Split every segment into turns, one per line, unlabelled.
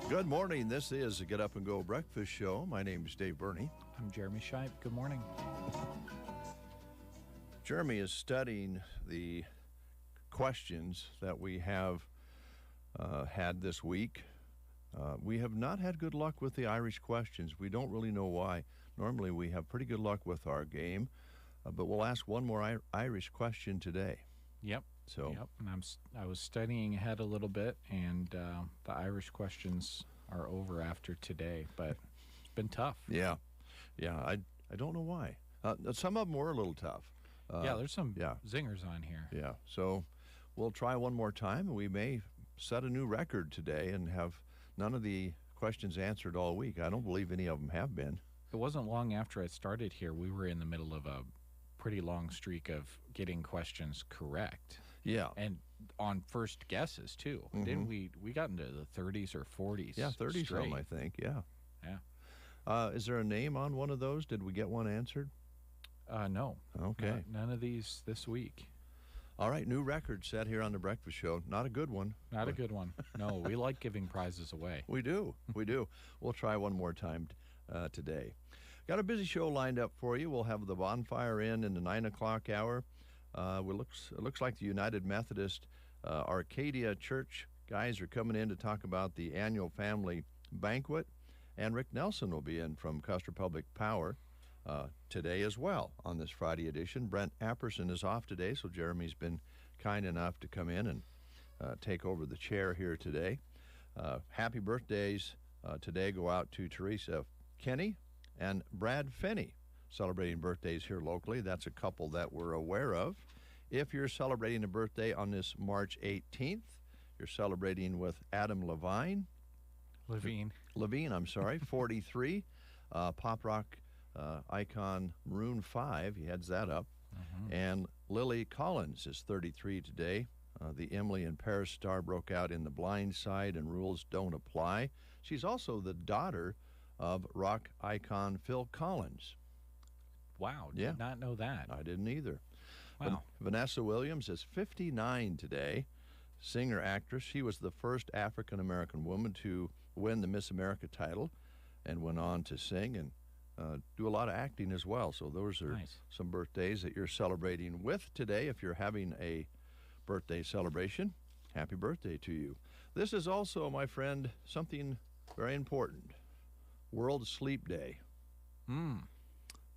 Good morning. This is the Get Up and Go Breakfast Show. My name is Dave Burney.
I'm Jeremy Scheib. Good morning.
Jeremy is studying the questions that we have had this week. We have not had good luck with the Irish questions. We don't really know why. Normally we have pretty good luck with our game, but we'll ask one more Irish question today.
Yep.
So,
and I was studying ahead a little bit, and the Irish questions are over after today, but it's been tough.
Yeah. I don't know why. Some of them were a little tough.
There's some zingers on here.
Yeah. So we'll try one more time, and we may set a new record today and have none of the questions answered all week. I don't believe any of them have been.
It wasn't long after I started here. We were in the middle of a pretty long streak of getting questions correct.
Yeah.
And on first guesses, too.
Mm-hmm.
Didn't we got into the 30s or 40s.
Yeah, 30
straight.
some, I think. Yeah.
Yeah.
Is there a name on one of those? Did we get one answered?
No.
Okay.
None of these this week.
All right, new record set here on the Breakfast Show. Not a good one.
Not a good one. No, we like giving prizes away.
We do. We'll try one more time today. Got a busy show lined up for you. We'll have the bonfire in the 9 o'clock hour. It looks like the United Methodist Arcadia Church guys are coming in to talk about the annual family banquet. And Rick Nelson will be in from Custer Public Power today as well on this Friday edition. Brent Apperson is off today, so Jeremy's been kind enough to come in and take over the chair here today. Happy birthdays today go out to Teresa Kenny and Brad Finney, celebrating birthdays here locally. That's a couple that we're aware of. If you're celebrating a birthday on this March 18th, you're celebrating with Adam Levine, 43, pop rock icon Maroon 5, he heads that up. Mm-hmm. And Lily Collins is 33 today. The Emily in Paris star broke out in The Blind Side and Rules Don't Apply. She's also the daughter of rock icon Phil Collins.
Wow, did not know that.
I didn't either.
Wow.
Vanessa Williams is 59 today. Singer-actress. She was the first African-American woman to win the Miss America title and went on to sing and do a lot of acting as well. So those are some birthdays that you're celebrating with today. If you're having a birthday celebration, happy birthday to you. This is also, my friend, something very important. World Sleep Day.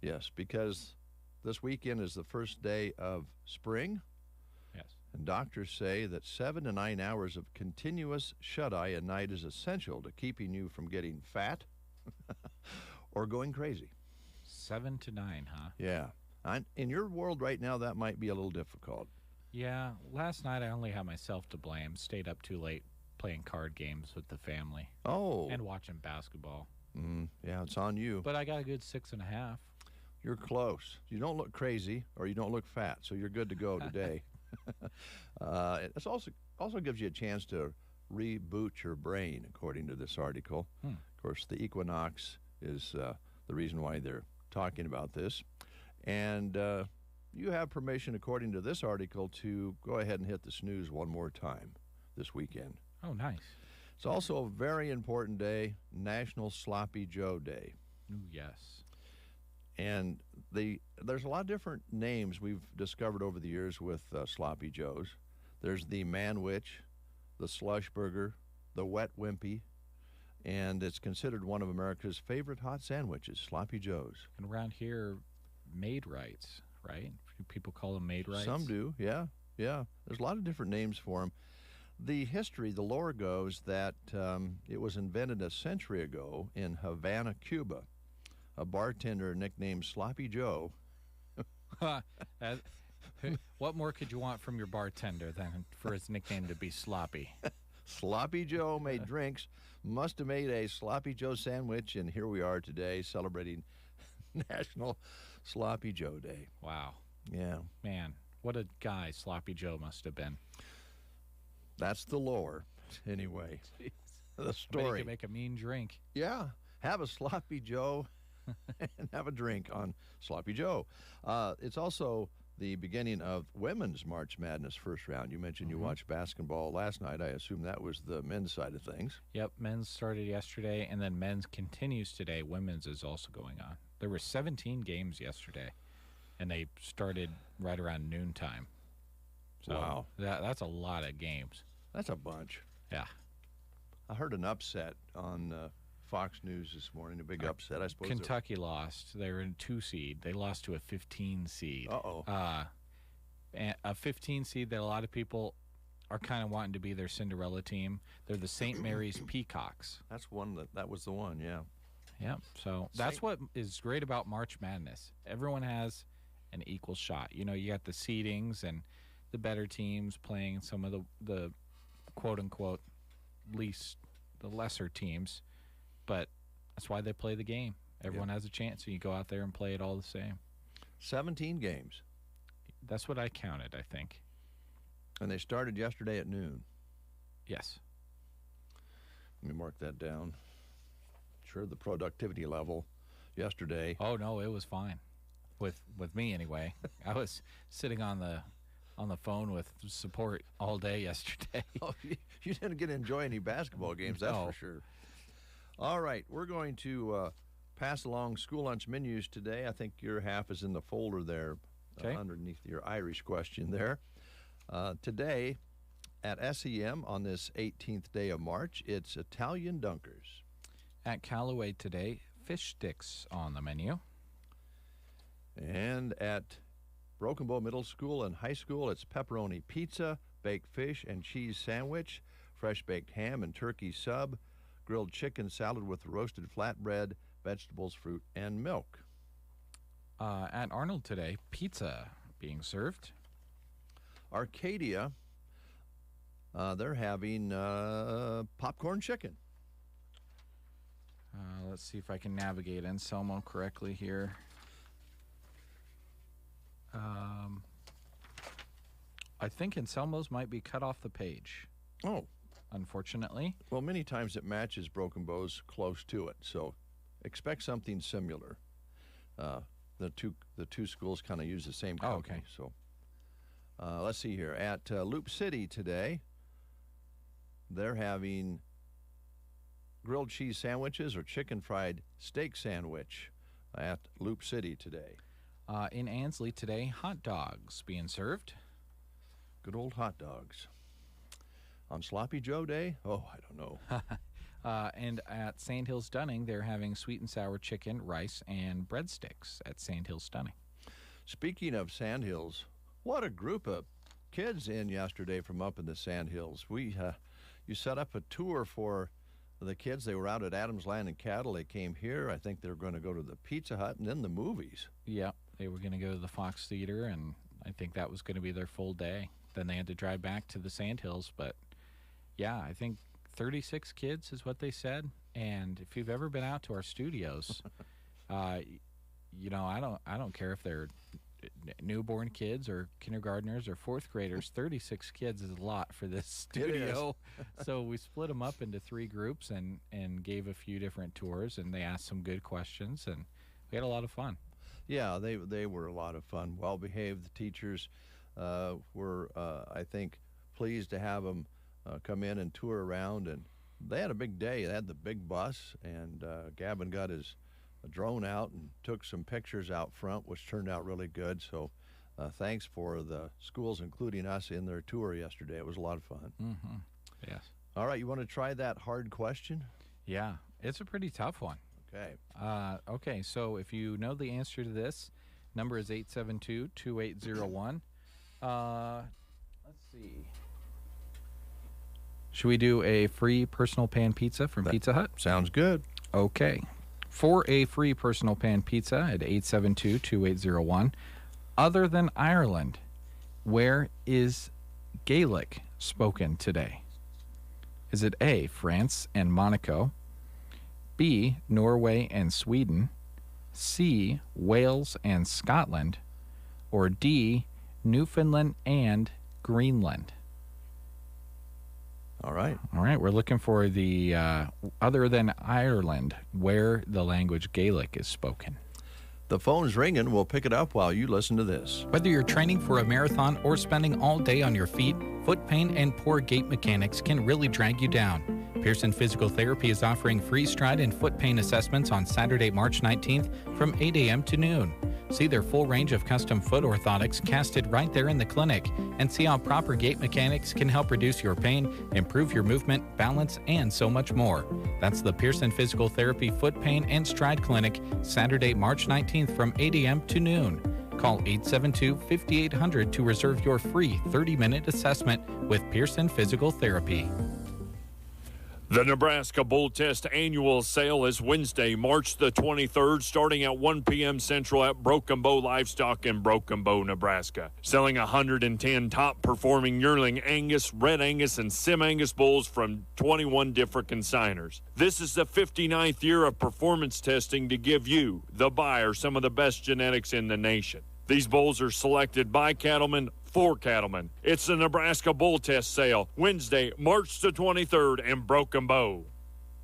Yes, because this weekend is the first day of spring.
Yes.
And doctors say that 7 to 9 hours of continuous shut-eye at night is essential to keeping you from getting fat or going crazy.
7 to 9, huh?
Yeah. In your world right now, that might be a little difficult.
Yeah. Last night, I only had myself to blame. Stayed up too late playing card games with the family.
Oh.
And watching basketball.
Yeah, it's on you.
But I got a good 6.5.
You're close. You don't look crazy or you don't look fat, so you're good to go today. It also gives you a chance to reboot your brain, according to this article. Of course, the equinox is the reason why they're talking about this. And you have permission, according to this article, to go ahead and hit the snooze one more time this weekend.
Oh, nice.
It's also a very important day, National Sloppy Joe Day.
Ooh, yes.
And there's a lot of different names we've discovered over the years with Sloppy Joes. There's the Man-Witch, the Slush Burger, the Wet Wimpy, and it's considered one of America's favorite hot sandwiches, Sloppy Joes.
And around here, Maid-Rites, right? People call them Maid-Rites?
Some do, yeah. There's a lot of different names for them. The lore goes that it was invented a century ago in Havana, Cuba. A bartender nicknamed Sloppy Joe.
What more could you want from your bartender than for his nickname to be Sloppy?
Sloppy Joe made drinks, must have made a Sloppy Joe sandwich, and here we are today celebrating National Sloppy Joe Day.
Wow.
Yeah.
Man, what a guy Sloppy Joe must have been.
That's the lore, anyway.
Jeez.
The story.
I bet he could make a mean drink.
Yeah. Have a Sloppy Joe and have a drink on Sloppy Joe. It's also the beginning of women's March Madness first round. You mentioned you watched basketball last night. I assume that was the men's side of things.
Yep, men's started yesterday, and then men's continues today. Women's is also going on. There were 17 games yesterday, and they started right around noontime. So
wow.
That's a lot of games.
That's a bunch.
Yeah.
I heard an upset on Fox News this morning, a big upset, I suppose.
Kentucky lost. They were in 2 seed. They lost to a 15 seed.
Uh-oh.
And a 15 seed that a lot of people are kind of wanting to be their Cinderella team. They're the St. Mary's Peacocks.
That's one that was the one, yeah.
Yeah, so that's what is great about March Madness. Everyone has an equal shot. You know, you got the seedings and the better teams playing some of the quote-unquote the lesser teams. But that's why they play the game. Everyone has a chance, so you go out there and play it all the same. 17
games.
That's what I counted, I think.
And they started yesterday at noon.
Yes.
Let me mark that down. Sure, the productivity level yesterday.
Oh, no, it was fine. With me, anyway. I was sitting on the phone with support all day yesterday.
Oh, you didn't get to enjoy any basketball games, that's for sure. All right, we're going to pass along school lunch menus today. I think your half is in the folder there underneath your Irish question there. Today at SEM on this 18th day of March, it's Italian dunkers.
At Callaway today, fish sticks on the menu.
And at Broken Bow Middle School and High School, it's pepperoni pizza, baked fish and cheese sandwich, fresh baked ham and turkey sub, grilled chicken salad with roasted flatbread, vegetables, fruit, and milk.
At Arnold today, pizza being served.
Arcadia, they're having popcorn chicken.
Let's see if I can navigate Anselmo correctly here. I think Anselmo's might be cut off the page.
Oh.
Unfortunately.
Well, many times it matches Broken Bow's close to it, so expect something similar. The two schools kind of use the same company. So let's see here. At Loop City today, they're having grilled cheese sandwiches or chicken fried steak sandwich at Loop City today.
In Ansley today, hot dogs being served.
Good old hot dogs. On Sloppy Joe Day? Oh, I don't know.
And at Sandhills Dunning, they're having sweet and sour chicken, rice, and breadsticks at Sandhills Dunning.
Speaking of Sandhills, what a group of kids in yesterday from up in the Sandhills. You set up a tour for the kids. They were out at Adams Land and Cattle. They came here. I think they were going to go to the Pizza Hut and then the movies.
Yeah, they were going to go to the Fox Theater, and I think that was going to be their full day. Then they had to drive back to the Sandhills, but yeah, I think 36 kids is what they said. And if you've ever been out to our studios, you know, I don't care if they're newborn kids or kindergartners or fourth graders. 36 kids is a lot for this studio. So we split them up into 3 groups and gave a few different tours, and they asked some good questions, and we had a lot of fun.
Yeah, they were a lot of fun. Well behaved. The teachers were, I think, pleased to have them come in and tour around, and they had a big day. They had the big bus, and Gavin got his drone out and took some pictures out front, which turned out really good. So thanks for the schools including us in their tour yesterday. It was a lot of fun.
Mm-hmm. Yes.
All right, you want to try that hard question?
Yeah, it's a pretty tough one.
Okay.
Okay, so if you know the answer to this, number is 872-2801. Let's see. Should we do a free personal pan pizza from Pizza Hut?
Sounds good.
Okay. For a free personal pan pizza at 872-2801, other than Ireland, where is Gaelic spoken today? Is it A, France and Monaco, B, Norway and Sweden, C, Wales and Scotland, or D, Newfoundland and Greenland?
All right.
All right, we're looking for the other than Ireland, where the language Gaelic is spoken.
The phone's ringing. We'll pick it up while you listen to this.
Whether you're training for a marathon or spending all day on your feet, foot pain and poor gait mechanics can really drag you down. Pearson Physical Therapy is offering free stride and foot pain assessments on Saturday, March 19th from 8 a.m. to noon. See their full range of custom foot orthotics casted right there in the clinic and see how proper gait mechanics can help reduce your pain, improve your movement, balance, and so much more. That's the Pearson Physical Therapy Foot Pain and Stride Clinic, Saturday, March 19th from 8 a.m. to noon. Call 872-5800 to reserve your free 30-minute assessment with Pearson Physical Therapy.
The Nebraska Bull Test annual sale is Wednesday, March the 23rd, starting at 1 p.m. Central at Broken Bow Livestock in Broken Bow, Nebraska. Selling 110 top-performing yearling Angus, Red Angus, and Sim Angus bulls from 21 different consigners. This is the 59th year of performance testing to give you, the buyer, some of the best genetics in the nation. These bulls are selected by cattlemen for cattlemen. It's the Nebraska Bull Test sale, Wednesday, March the 23rd in Broken Bow.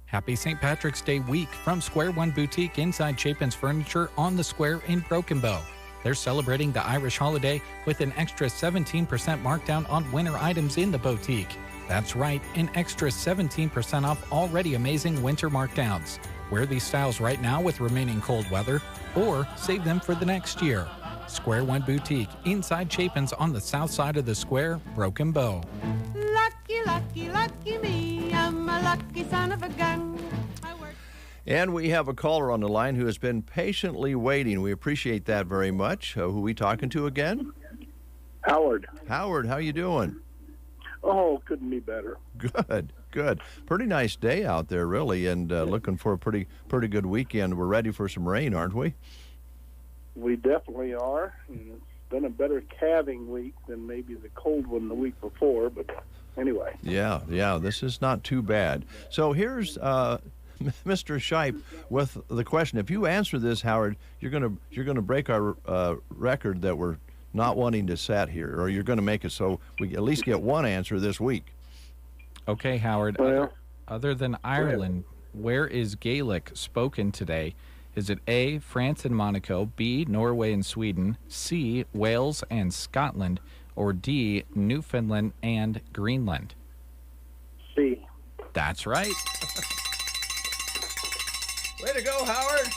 Happy St. Patrick's Day week from Square One Boutique inside Chapin's Furniture on the Square in Broken Bow. They're celebrating the Irish holiday with an extra 17% markdown on winter items in the boutique. That's right, an extra 17% off already amazing winter markdowns. Wear these styles right now with remaining cold weather, or save them for the next year. Square One Boutique, inside Chapin's on the south side of the square, Broken Bow.
Lucky, lucky, lucky me, I'm a lucky son of a gun.
And we have a caller on the line who has been patiently waiting. We appreciate that very much. Who are we talking to again?
Howard.
Howard, how you doing?
Oh, couldn't be better.
Good, good. Pretty nice day out there, really, and looking for a pretty good weekend. We're ready for some rain, aren't we?
We definitely are. And it's been a better calving week than maybe the cold one the week before, but anyway.
Yeah, this is not too bad. So here's Mr. Shipe with the question. If you answer this, Howard, you're gonna break our record that we're not wanting to set here, or you're going to make it so we at least get one answer this week.
Okay, Howard.
Well,
other than Ireland, where is Gaelic spoken today? Is it A, France and Monaco, B, Norway and Sweden, C, Wales and Scotland, or D, Newfoundland and Greenland?
C.
That's right.
Way to go, Howard.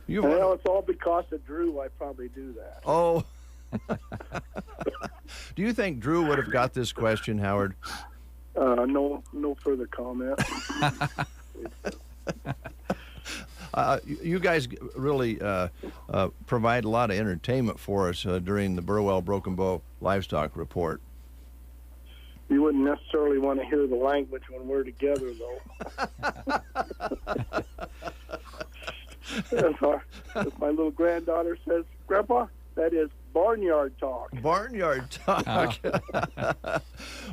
Well, it's all because of Drew. I probably do that.
Oh. Do you think Drew would have got this question, Howard?
No further comment.
You guys really provide a lot of entertainment for us during the Burwell Broken Bow Livestock Report.
You wouldn't necessarily want to hear the language when we're together, though. As my little granddaughter says, Grandpa, that is barnyard talk.
Barnyard talk.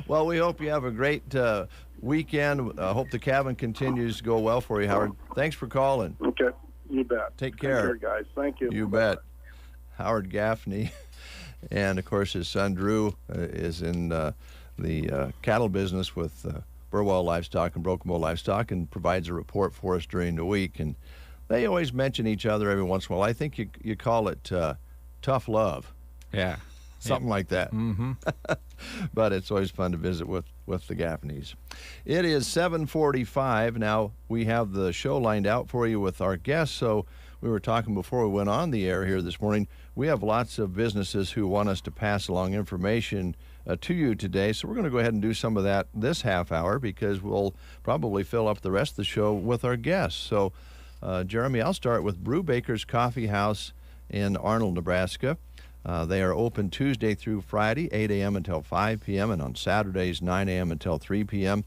Well, we hope you have a great weekend. I hope the cabin continues to go well for you, Howard. Thanks for calling.
Okay, you bet.
Take care.
Take care, guys. Thank you.
You bet. Howard Gaffney. And, of course, his son Drew is in the cattle business with Burwell Livestock and Broken Bow Livestock and provides a report for us during the week. And they always mention each other every once in a while. I think you call it tough love.
Yeah.
Something like that.
Mm-hmm.
But it's always fun to visit with the Gaffneys. It is 7:45. Now, we have the show lined out for you with our guests. So we were talking before we went on the air here this morning. We have lots of businesses who want us to pass along information to you today. So we're going to go ahead and do some of that this half hour because we'll probably fill up the rest of the show with our guests. So, Jeremy, I'll start with Brew Baker's Coffee House in Arnold, Nebraska. They are open Tuesday through Friday, 8 a.m. until 5 p.m., and on Saturdays, 9 a.m. until 3 p.m.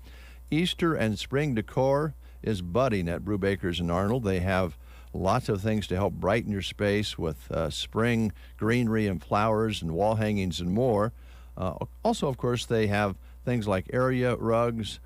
Easter and spring decor is budding at Brew Baker's in Arnold. They have lots of things to help brighten your space with spring greenery and flowers and wall hangings and more. Also, of course, they have things like area rugs,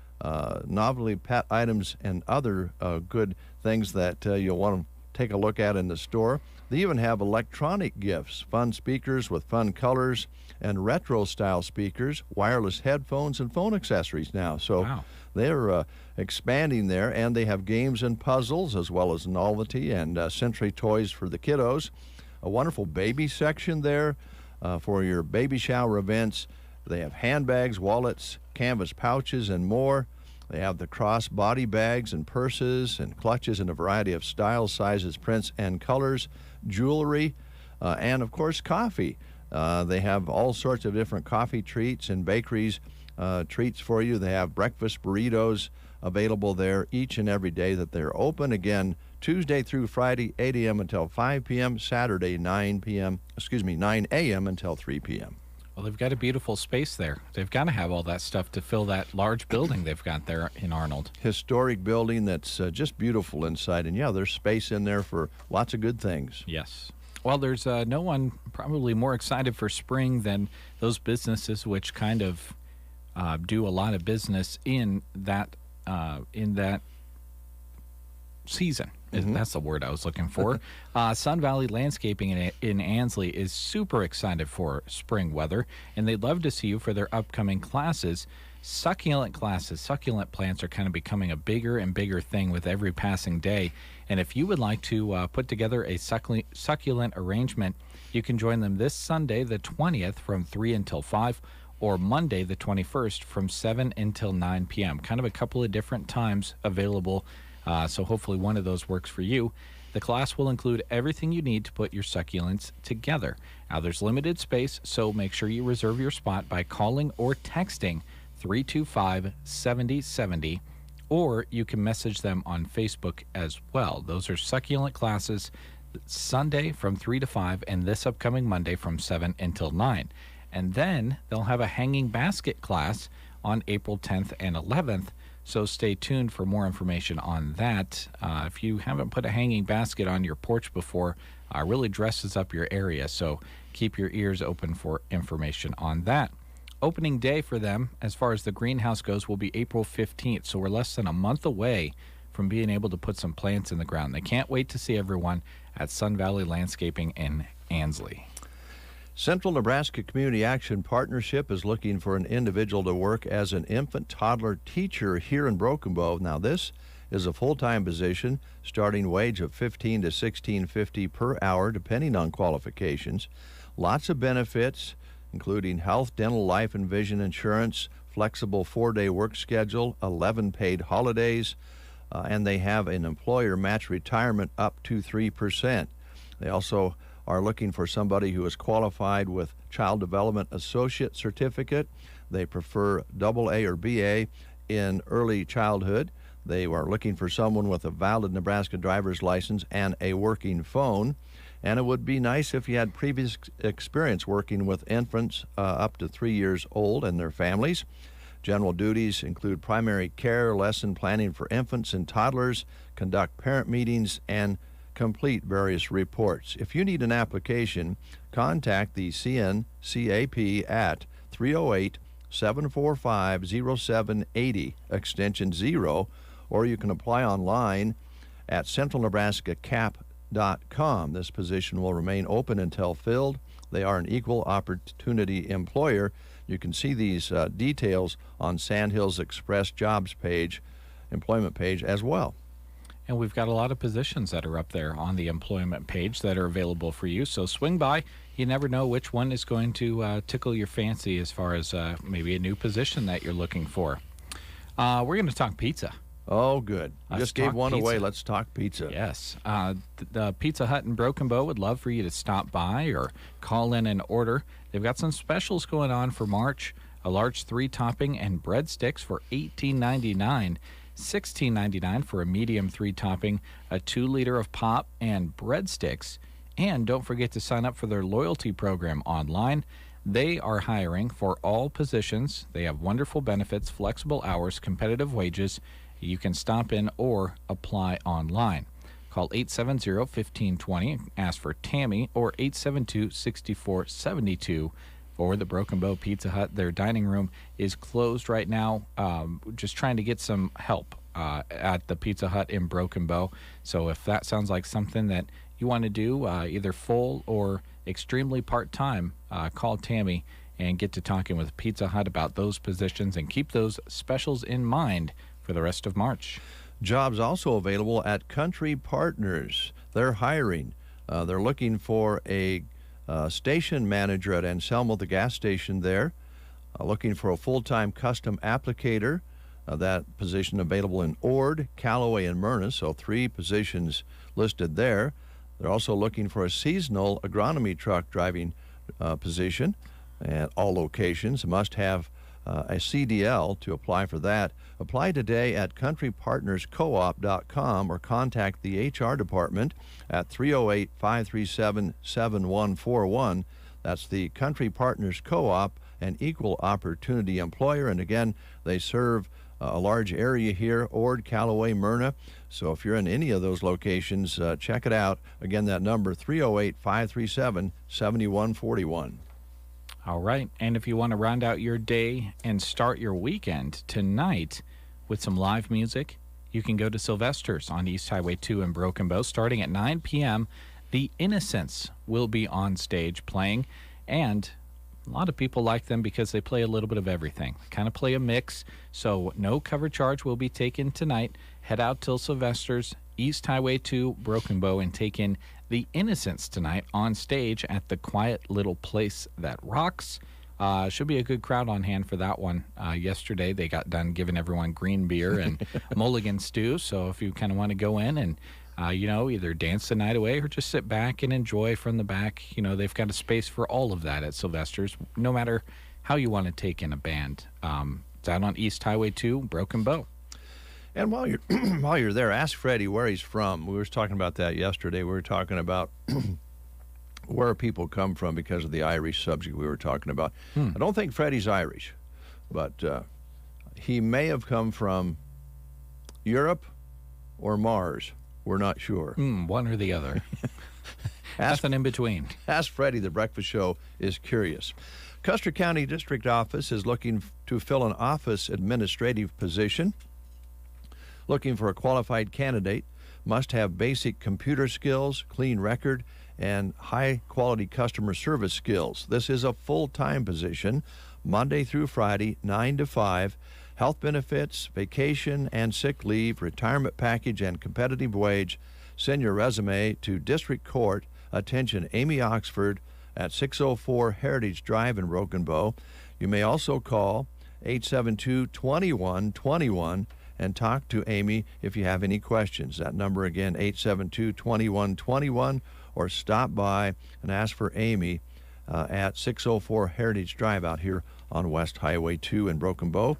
novelty pet items, and other good things that you'll want to take a look at in the store. They even have electronic gifts, fun speakers with fun colors, and retro-style speakers, wireless headphones, and phone accessories now. So
Wow.
they're expanding there, and they have games and puzzles as well as novelty and sensory toys for the kiddos. A wonderful baby section there for your baby shower events. They have handbags, wallets, canvas pouches, and more. They have the cross-body bags and purses and clutches in a variety of styles, sizes, prints, and colors, jewelry, and, of course, coffee. They have all sorts of different coffee treats and bakeries treats for you. They have breakfast burritos available there each and every day that they're open. Again, Tuesday through Friday, 8 a.m. until 5 p.m., Saturday, 9 a.m. until 3 p.m.
Well, they've got a beautiful space there. They've got to have all that stuff to fill that large building they've got there in Arnold.
Historic building that's just beautiful inside. And, yeah, there's space in there for lots of good things.
Yes. Well, there's no one probably more excited for spring than those businesses which kind of do a lot of business in that season. That's the word I was looking for. Sun Valley Landscaping in Ansley is super excited for spring weather, and they'd love to see you for their upcoming classes. Succulent classes. Succulent plants are kind of becoming a bigger and bigger thing with every passing day. And if you would like to put together a succulent arrangement, you can join them this Sunday, the 20th, from 3 until 5, or Monday, the 21st, from 7 until 9 p.m. Kind of a couple of different times available, so hopefully one of those works for you. The class will include everything you need to put your succulents together. Now, there's limited space, so make sure you reserve your spot by calling or texting 325-7070, or you can message them on Facebook as well. Those are succulent classes Sunday from 3 to 5 and this upcoming Monday from 7 until 9. And then they'll have a hanging basket class on April 10th and 11th, so stay tuned for more information on that. If you haven't put a hanging basket on your porch before, really dresses up your area, so keep your ears open for information on that. Opening day for them, as far as the greenhouse goes, will be April 15th, so we're less than a month away from being able to put some plants in the ground. They can't wait to see everyone at Sun Valley Landscaping in Ansley.
Central Nebraska Community Action Partnership is looking for an individual to work as an infant-toddler teacher here in Broken Bow. Now, this is a full-time position, starting wage of $15 to $16.50 per hour, depending on qualifications. Lots of benefits, including health, dental, life, and vision insurance, flexible 4-day work schedule, 11 paid holidays, and they have an employer match retirement up to 3%. They also are looking for somebody who is qualified with Child Development Associate Certificate. They prefer AA or BA in early childhood. They are looking for someone with a valid Nebraska driver's license and a working phone. And it would be nice if you had previous experience working with infants up to 3 years old and their families. General duties include primary care, lesson planning for infants and toddlers, conduct parent meetings, and complete various reports. If you need an application, contact the CNCAP at 308-745-0780, extension 0, or you can apply online at centralnebraskacap.com. This position will remain open until filled. They are an equal opportunity employer. You can see these details on Sandhills Express jobs page, employment page as well.
And we've got a lot of positions that are up there on the employment page that are available for you. So swing by. You never know which one is going to tickle your fancy as far as maybe a new position that you're looking for. We're going to talk pizza.
Oh, good. Just gave one
pizza
away. Let's talk pizza.
Yes. The Pizza Hut in Broken Bow would love for you to stop by or call in and order. They've got some specials going on for March. A large 3-topping and breadsticks for $18.99. $16.99 for a medium 3-topping, a 2-liter of pop, and breadsticks. And don't forget to sign up for their loyalty program online. They are hiring for all positions. They have wonderful benefits, flexible hours, competitive wages. You can stop in or apply online. Call 870-1520, ask for Tammy, or 872-6472 for the Broken Bow Pizza Hut. Their dining room is closed right now, just trying to get some help at the Pizza Hut in Broken Bow. So if that sounds like something that you want to do, either full or extremely part-time, call Tammy and get to talking with Pizza Hut about those positions and keep those specials in mind for the rest of March.
Jobs also available at Country Partners. They're hiring. They're looking for a station manager at Anselmo, the gas station there. Looking for a full-time custom applicator. That position available in Ord, Callaway, and Myrna, so 3 positions listed there. They're also looking for a seasonal agronomy truck driving position at all locations. Must have a CDL to apply for that. Apply today at countrypartnerscoop.com or contact the HR department at 308-537-7141. That's the Country Partners Co-op, an equal opportunity employer. And again, they serve a large area here, Ord, Callaway, Myrna. So if you're in any of those locations, check it out. Again, that number, 308-537-7141.
All right, and if you want to round out your day and start your weekend tonight with some live music, you can go to Sylvester's on East Highway 2 in Broken Bow. Starting at 9 p.m., The Innocents will be on stage playing, and a lot of people like them because they play a little bit of everything. They kind of play a mix, so no cover charge will be taken tonight. Head out till Sylvester's, East Highway 2, Broken Bow, and take in The Innocents tonight on stage at the Quiet Little Place That Rocks. Should be a good crowd on hand for that one. Yesterday they got done giving everyone green beer and mulligan stew, so if you kind of want to go in and either dance the night away or just sit back and enjoy from the back. They've got a space for all of that at Sylvester's, no matter how you want to take in a band. It's out on East Highway 2, Broken Bow.
And while you're there, ask Freddie where he's from. We were talking about that yesterday. We were talking about where people come from because of the Irish subject we were talking about. I don't think Freddie's Irish, but he may have come from Europe or Mars. We're not sure.
One or the other. Nothing in between.
Ask Freddie. The Breakfast Show is curious. Custer County District Office is looking to fill an office administrative position. Looking for a qualified candidate. Must have basic computer skills, clean record, and high-quality customer service skills. This is a full-time position, Monday through Friday, 9 to 5. Health benefits, vacation and sick leave, retirement package, and competitive wage. Send your resume to District Court. Attention, Amy Oxford at 604 Heritage Drive in Broken Bow. You may also call 872-2121 and talk to Amy if you have any questions. That number again, 872-2121, or stop by and ask for Amy at 604 Heritage Drive out here on West Highway 2 in Broken Bow.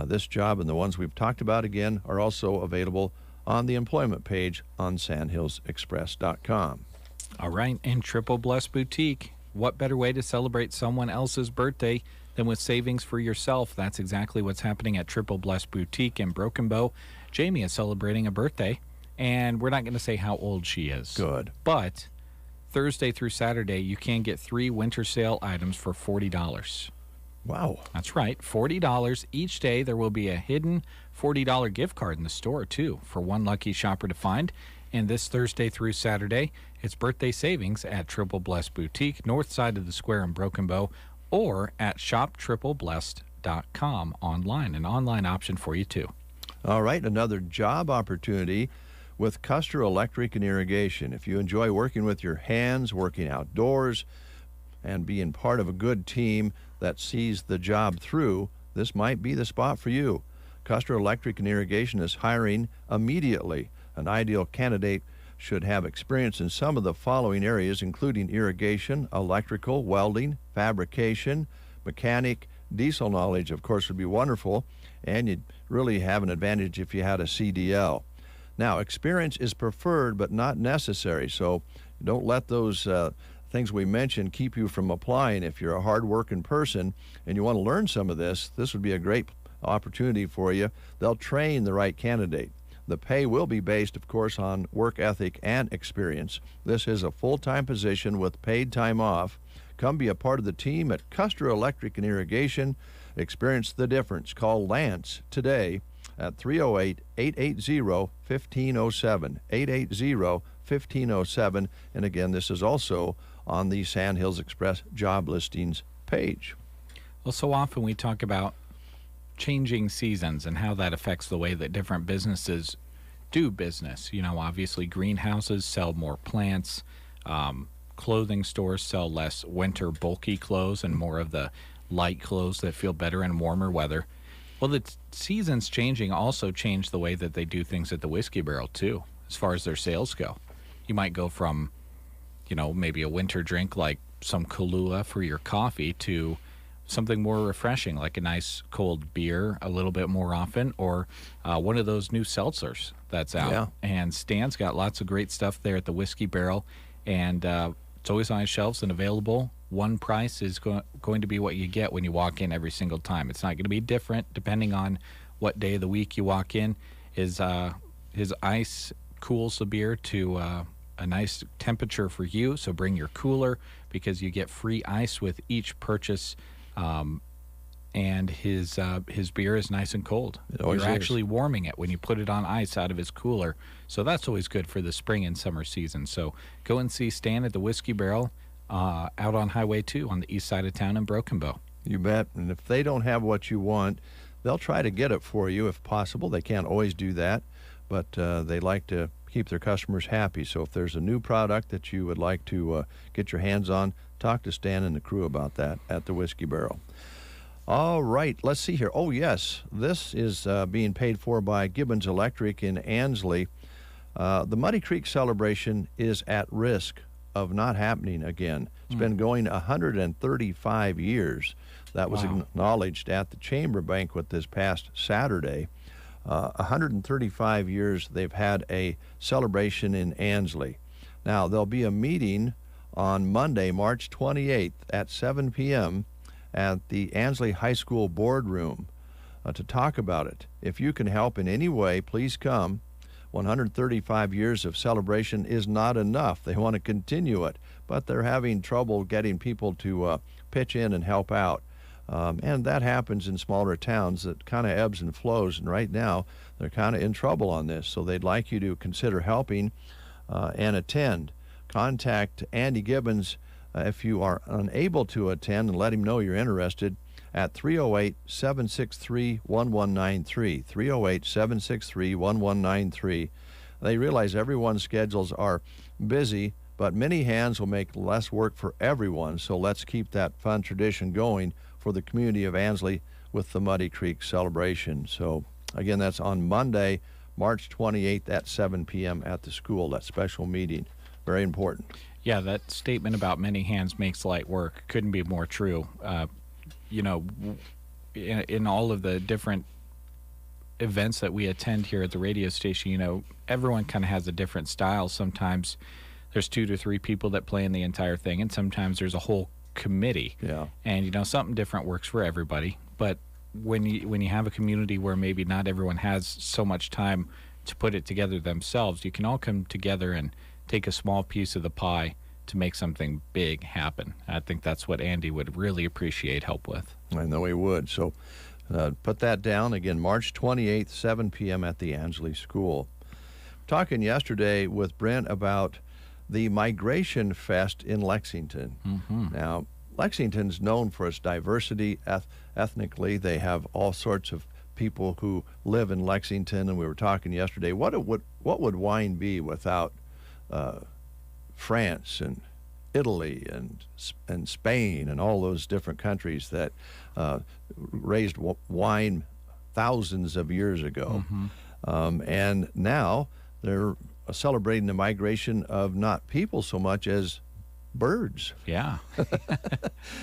This job and the ones we've talked about, again, are also available on the employment page on sandhillsexpress.com.
All right, and Triple Bless Boutique. What better way to celebrate someone else's birthday than with savings for yourself? That's exactly what's happening at Triple Bless Boutique in Broken Bow. Jamie is celebrating a birthday, and we're not going to say how old she is.
Good.
But Thursday through Saturday, you can get 3 winter sale items for $40.
Wow.
That's right, $40 each day. There will be a hidden $40 gift card in the store, too, for one lucky shopper to find. And this Thursday through Saturday, it's birthday savings at Triple Bless Boutique, north side of the square in Broken Bow, or at shoptripleblessed.com online, an online option for you, too.
All right, another job opportunity with Custer Electric and Irrigation. If you enjoy working with your hands, working outdoors, and being part of a good team that sees the job through, this might be the spot for you. Custer Electric and Irrigation is hiring immediately. An ideal candidate should have experience in some of the following areas, including irrigation, electrical, welding, fabrication, mechanic, diesel knowledge, of course, would be wonderful, and you'd really have an advantage if you had a CDL. Now, experience is preferred but not necessary, so don't let those things we mentioned keep you from applying. If you're a hard-working person and you want to learn some of this would be a great opportunity for you. They'll train the right candidate. The pay will be based, of course, on work ethic and experience. This is a full-time position with paid time off. Come be a part of the team at Custer Electric and Irrigation. Experience the difference. Call Lance today at 308-880-1507, 1507. And again, this is also on the Sandhills Express job listings page.
Well, so often we talk about changing seasons and how that affects the way that different businesses do business. You know, obviously greenhouses sell more plants, clothing stores sell less winter bulky clothes and more of the light clothes that feel better in warmer weather. Well, the seasons changing also change the way that they do things at the Whiskey Barrel too, as far as their sales go. You might go from, you know, maybe a winter drink like some Kahlua for your coffee to something more refreshing like a nice cold beer a little bit more often, or one of those new seltzers that's out.
Yeah.
And Stan's got lots of great stuff there at the Whiskey Barrel, and it's always on his shelves and available. One price is going to be what you get when you walk in every single time. It's not going to be different depending on what day of the week you walk in. His ice cools the beer to a nice temperature for you, so bring your cooler because you get free ice with each purchase. And his beer is nice and cold. You're actually warming it when you put it on ice out of his cooler. So that's always good for the spring and summer season. So go and see Stan at the Whiskey Barrel out on Highway 2 on the east side of town in Broken Bow.
You bet. And if they don't have what you want, they'll try to get it for you if possible. They can't always do that, but they like to keep their customers happy. So if there's a new product that you would like to get your hands on, talk to Stan and the crew about that at the Whiskey Barrel. All right, let's see here. Oh, yes, this is being paid for by Gibbons Electric in Ansley. The Muddy Creek celebration is at risk of not happening again. It's been going 135 years. That was acknowledged at the Chamber banquet this past Saturday. 135 years they've had a celebration in Ansley. Now, there'll be a meeting on Monday, March 28th at 7 p.m. at the Ansley High School boardroom to talk about it. If you can help in any way, please come. 135 years of celebration is not enough. They want to continue it, but they're having trouble getting people to pitch in and help out. And that happens in smaller towns. That kind of ebbs and flows, and right now they're kind of in trouble on this. So they'd like you to consider helping and attend. Contact Andy Gibbons if you are unable to attend, and let him know you're interested at 308-763-1193, 308-763-1193. They realize everyone's schedules are busy, but many hands will make less work for everyone, so let's keep that fun tradition going for the community of Ansley with the Muddy Creek celebration. So, again, that's on Monday, March 28th at 7 p.m. at the school, that special meeting. Very important.
Yeah, that statement about many hands makes light work couldn't be more true. You know, in all of the different events that we attend here at the radio station, you know, everyone kind of has a different style. Sometimes there's 2 to 3 people that play in the entire thing, and sometimes there's a whole committee.
Yeah.
And, you know, something different works for everybody. But when you have a community where maybe not everyone has so much time to put it together themselves, you can all come together and take a small piece of the pie to make something big happen. I think that's what Andy would really appreciate help with.
I know he would. So put that down. Again, March 28th, 7 p.m. at the Ansley School. Talking yesterday with Brent about the Migration Fest in Lexington. Mm-hmm. Now, Lexington's known for its diversity ethnically. They have all sorts of people who live in Lexington, and we were talking yesterday, what would wine be without France and Italy and Spain and all those different countries that raised wine thousands of years ago. Mm-hmm. And now they're celebrating the migration of not people so much as birds.
Yeah.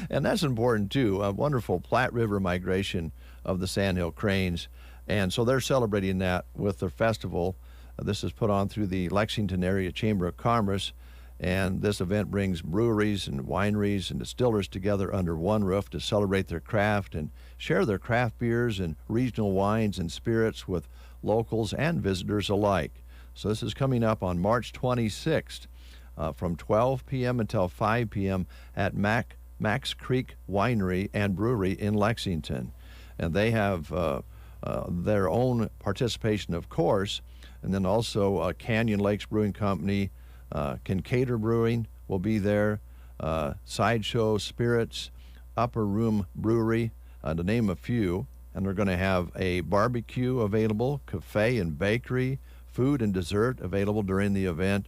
And that's important too. A wonderful Platte River migration of the sandhill cranes. And so they're celebrating that with their festival. This is put on through the Lexington Area Chamber of Commerce, and this event brings breweries and wineries and distillers together under one roof to celebrate their craft and share their craft beers and regional wines and spirits with locals and visitors alike. So this is coming up on March 26th from 12 p.m. until 5 p.m. at Max Creek Winery and Brewery in Lexington. And they have their own participation, of course, and then also Canyon Lakes Brewing Company, Kincaidor Brewing will be there. Sideshow Spirits, Upper Room Brewery, to name a few. And they're going to have a barbecue available, cafe and bakery, food and dessert available during the event,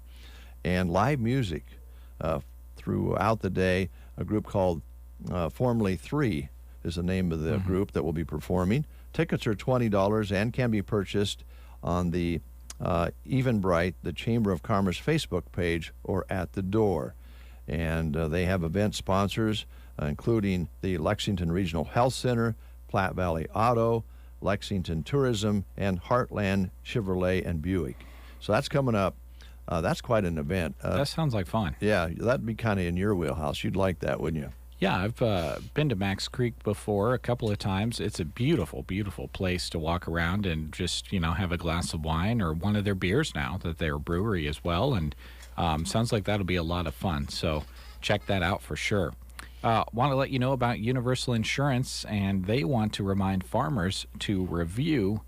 and live music throughout the day. A group called Formerly 3 is the name of the group that will be performing. Tickets are $20 and can be purchased on the Eventbrite, the Chamber of Commerce Facebook page, or at the door. And they have event sponsors, including the Lexington Regional Health Center, Platte Valley Auto, Lexington Tourism, and Heartland Chevrolet and Buick. So that's coming up. That's quite an event.
That sounds like fun.
Yeah, that'd be kind of in your wheelhouse. You'd like that, wouldn't you?
Yeah, I've been to Max Creek before a couple of times. It's a beautiful, beautiful place to walk around and just, have a glass of wine or one of their beers now that they're a brewery as well. And sounds like that'll be a lot of fun. So check that out for sure. Want to let you know about Universal Insurance, and they want to remind farmers to review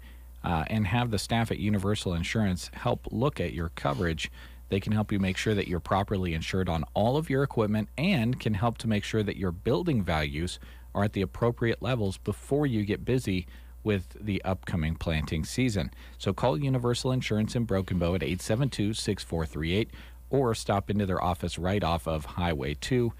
and have the staff at Universal Insurance help look at your coverage. They can help you make sure that you're properly insured on all of your equipment and can help to make sure that your building values are at the appropriate levels before you get busy with the upcoming planting season. So call Universal Insurance in Broken Bow at 872-6438 or stop into their office right off of Highway 2.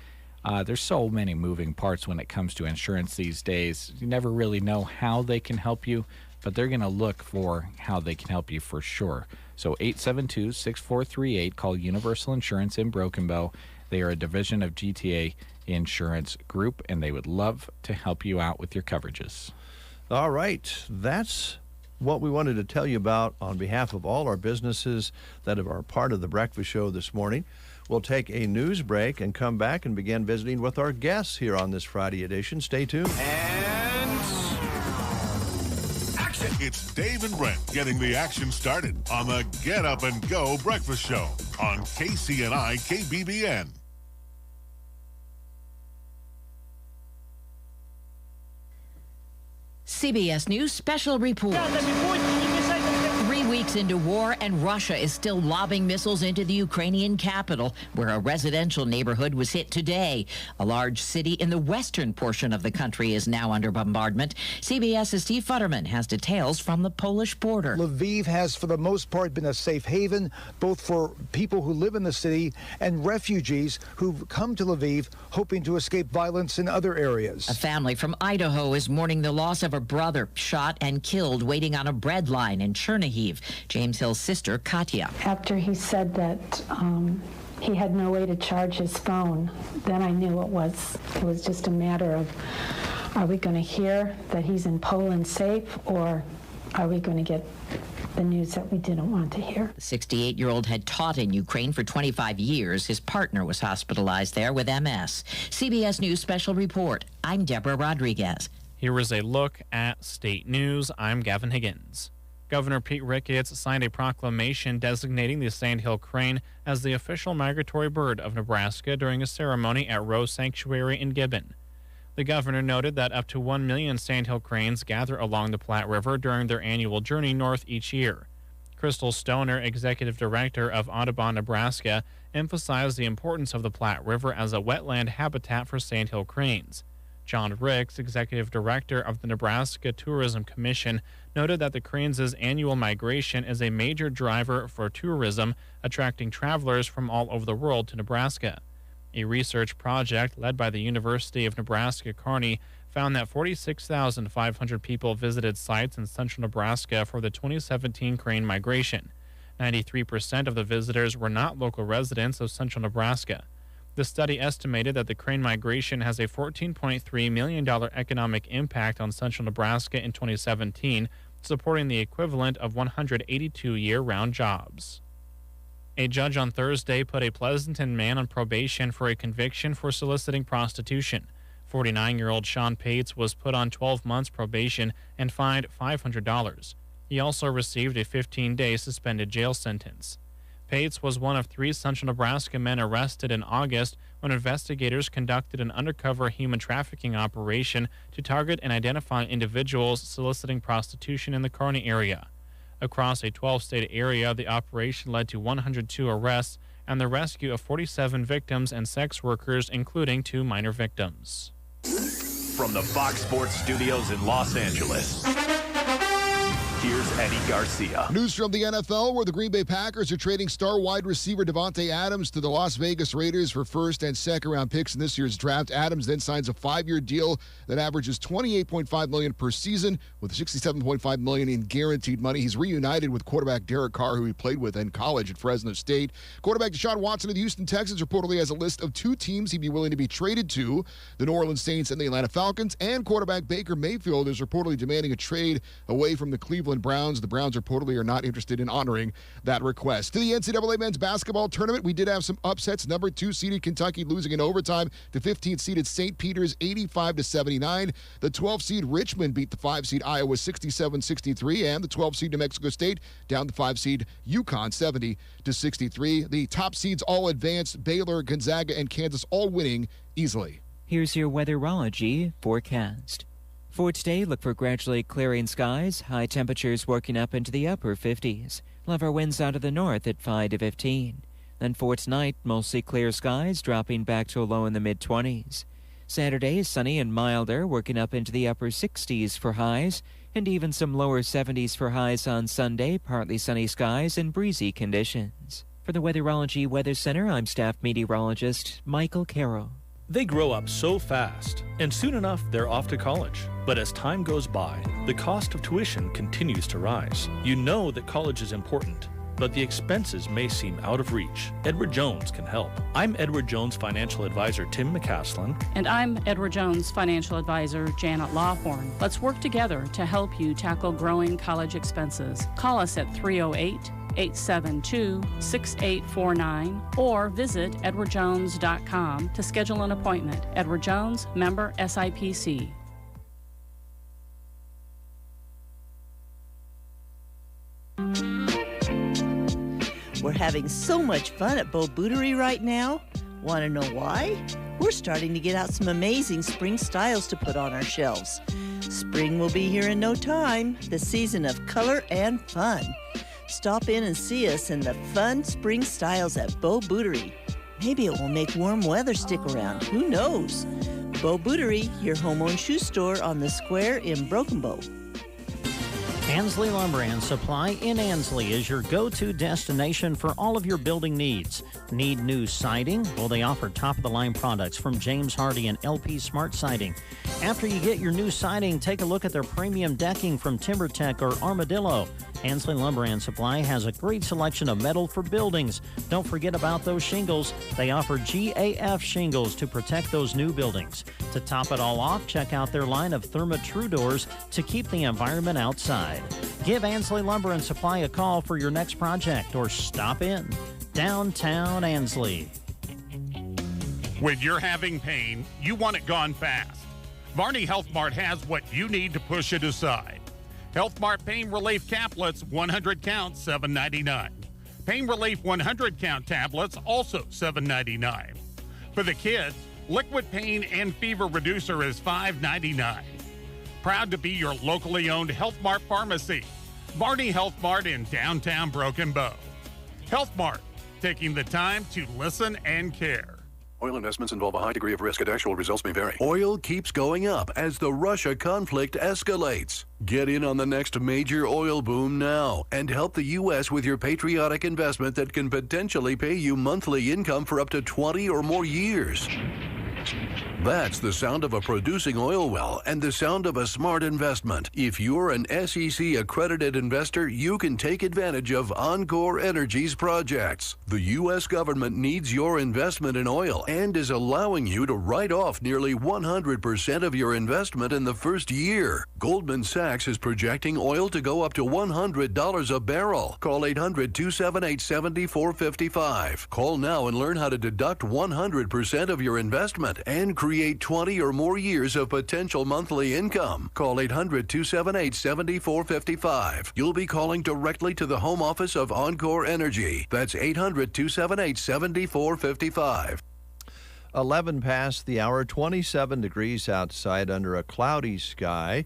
There's so many moving parts when it comes to insurance these days. You never really know how they can help you, but they're going to look for how they can help you for sure. So 872-6438, call Universal Insurance in Broken Bow. They are a division of GTA Insurance Group, and they would love to help you out with your coverages.
All right. That's what we wanted to tell you about on behalf of all our businesses that are part of the breakfast show this morning. We'll take a news break and come back and begin visiting with our guests here on this Friday edition. Stay tuned.
And action!
It's Dave and Brent getting the action started on the Get Up and Go breakfast show on KCNI KBBN.
CBS News Special Report. 3 weeks into war, and Russia is still lobbing missiles into the Ukrainian capital, where a residential neighborhood was hit today. A large city in the western portion of the country is now under bombardment. CBS's Steve Futterman has details from the Polish border.
Lviv has, for the most part, been a safe haven, both for people who live in the city and refugees who've come to Lviv hoping to escape violence in other areas.
A family from Idaho is mourning the loss of a brother shot and killed waiting on a bread line in Chernihiv. James Hill's sister, Katya.
After he said that he had no way to charge his phone, then I knew it was just a matter of, are we going to hear that he's in Poland safe, or are we going to get the news that we didn't want to hear?
The 68-year-old had taught in Ukraine for 25 years. His partner was hospitalized there with MS. CBS News Special Report. I'm Deborah Rodriguez.
Here is a look at state news. I'm Gavin Higgins. Governor Pete Ricketts signed a proclamation designating the sandhill crane as the official migratory bird of Nebraska during a ceremony at Rose Sanctuary in Gibbon. The governor noted that up to 1 million sandhill cranes gather along the Platte River during their annual journey north each year. Crystal Stoner, executive director of Audubon, Nebraska, emphasized the importance of the Platte River as a wetland habitat for sandhill cranes. John Ricks, executive director of the Nebraska Tourism Commission, noted that the cranes' annual migration is a major driver for tourism, attracting travelers from all over the world to Nebraska. A research project led by the University of Nebraska-Kearney found that 46,500 people visited sites in central Nebraska for the 2017 crane migration. 93% of the visitors were not local residents of central Nebraska. The study estimated that the crane migration has a $14.3 million economic impact on central Nebraska in 2017, supporting the equivalent of 182 year-round jobs. A judge on Thursday put a Pleasanton man on probation for a conviction for soliciting prostitution. 49-year-old Sean Pates was put on 12 months probation and fined $500. He also received a 15-day suspended jail sentence. Pates was one of 3 central Nebraska men arrested in August when investigators conducted an undercover human trafficking operation to target and identify individuals soliciting prostitution in the Kearney area. Across a 12-state area, the operation led to 102 arrests and the rescue of 47 victims and sex workers, including 2 minor victims.
From the Fox Sports Studios in Los Angeles, here's Eddie Garcia.
News from the NFL, where the Green Bay Packers are trading star wide receiver Devontae Adams to the Las Vegas Raiders for first and second round picks in this year's draft. Adams then signs a 5-year deal that averages $28.5 million per season with $67.5 million in guaranteed money. He's reunited with quarterback Derek Carr, who he played with in college at Fresno State. Quarterback Deshaun Watson of the Houston Texans reportedly has a list of 2 teams he'd be willing to be traded to, the New Orleans Saints and the Atlanta Falcons. And quarterback Baker Mayfield is reportedly demanding a trade away from the Cleveland Browns. The Browns reportedly are not interested in honoring that request. To the NCAA men's basketball tournament, we did have some upsets. Number 2 seeded Kentucky losing in overtime to 15th seeded St. Peter's 85-79. The 12th seed Richmond beat the 5 seed Iowa 67-63, and the 12th seed New Mexico State down the 5 seed UConn 70-63. The top seeds all advanced. Baylor, Gonzaga, and Kansas all winning easily.
Here's your weatherology forecast. For today, look for gradually clearing skies, high temperatures working up into the upper 50s. We'll have our winds out of the north at 5 to 15. Then for tonight, mostly clear skies, dropping back to a low in the mid-20s. Saturday is sunny and milder, working up into the upper 60s for highs, and even some lower 70s for highs on Sunday, partly sunny skies and breezy conditions. For the Weatherology Weather Center, I'm staff meteorologist Michael Carroll.
They grow up so fast, and soon enough they're off to college. But as time goes by, the cost of tuition continues to rise. You know that college is important, but the expenses may seem out of reach. Edward Jones can help. I'm Edward Jones financial advisor Tim McCaslin.
And I'm Edward Jones financial advisor Janet Lawhorn. Let's work together to help you tackle growing college expenses. Call us at 308-872-6849 or visit edwardjones.com to schedule an appointment. Edward Jones, member SIPC.
We're having so much fun at Bo Bootery right now. Want to know why? We're starting to get out some amazing spring styles to put on our shelves. Spring will be here in no time, the season of color and fun. Stop in and see us in the fun spring styles at Bo Bootery. Maybe it will make warm weather stick around. Who knows? Bo Bootery, your home-owned shoe store on the square in Broken Bow.
Ansley Lumber and Supply in Ansley is your go-to destination for all of your building needs. Need new siding? Well, they offer top-of-the-line products from James Hardie and LP Smart Siding. After you get your new siding, take a look at their premium decking from TimberTech or Armadillo. Ansley Lumber and Supply has a great selection of metal for buildings. Don't forget about those shingles. They offer GAF shingles to protect those new buildings. To top it all off, check out their line of Therma-Tru doors to keep the environment outside. Give Ansley Lumber and Supply a call for your next project or stop in. Downtown Ansley.
When you're having pain, you want it gone fast. Varney Health Mart has what you need to push it aside. Health Mart Pain Relief Caplets, 100 count, $7.99. Pain Relief 100 count tablets, also $7.99. For the kids, Liquid Pain and Fever Reducer is $5.99. Proud to be your locally owned Health Mart pharmacy. Varney Health Mart in downtown Broken Bow. Health Mart, taking the time to listen and care.
Oil investments involve a high degree of risk and actual results may vary. Oil keeps going up as the Russia conflict escalates. Get in on the next major oil boom now and help the U.S. with your patriotic investment that can potentially pay you monthly income for up to 20 or more years. That's the sound of a producing oil well and the sound of a smart investment. If you're an SEC accredited investor, you can take advantage of Encore Energy's projects. The U.S. government needs your investment in oil and is allowing you to write off nearly 100% of your investment in the first year. Goldman Sachs is projecting oil to go up to $100 a barrel. Call 800-278-7455. Call now and learn how to deduct 100% of your investment and create 20 or more years of potential monthly income. Call 800-278-7455. You'll be calling directly to the home office of Encore Energy. That's 800-278-7455.
11 past the hour, 27 degrees outside under a cloudy sky.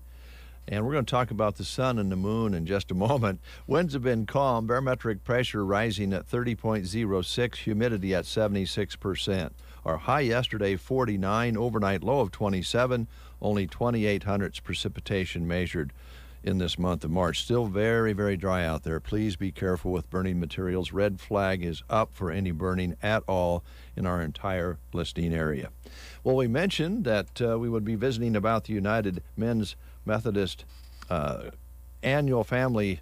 And we're going to talk about the sun and the moon in just a moment. Winds have been calm, barometric pressure rising at 30.06, humidity at 76%. Our high yesterday, 49, overnight low of 27, only 28 hundredths precipitation measured in this month of March. Still very, very dry out there. Please be careful with burning materials. Red flag is up for any burning at all in our entire listing area. Well, we mentioned that we would be visiting about the United Men's Methodist annual family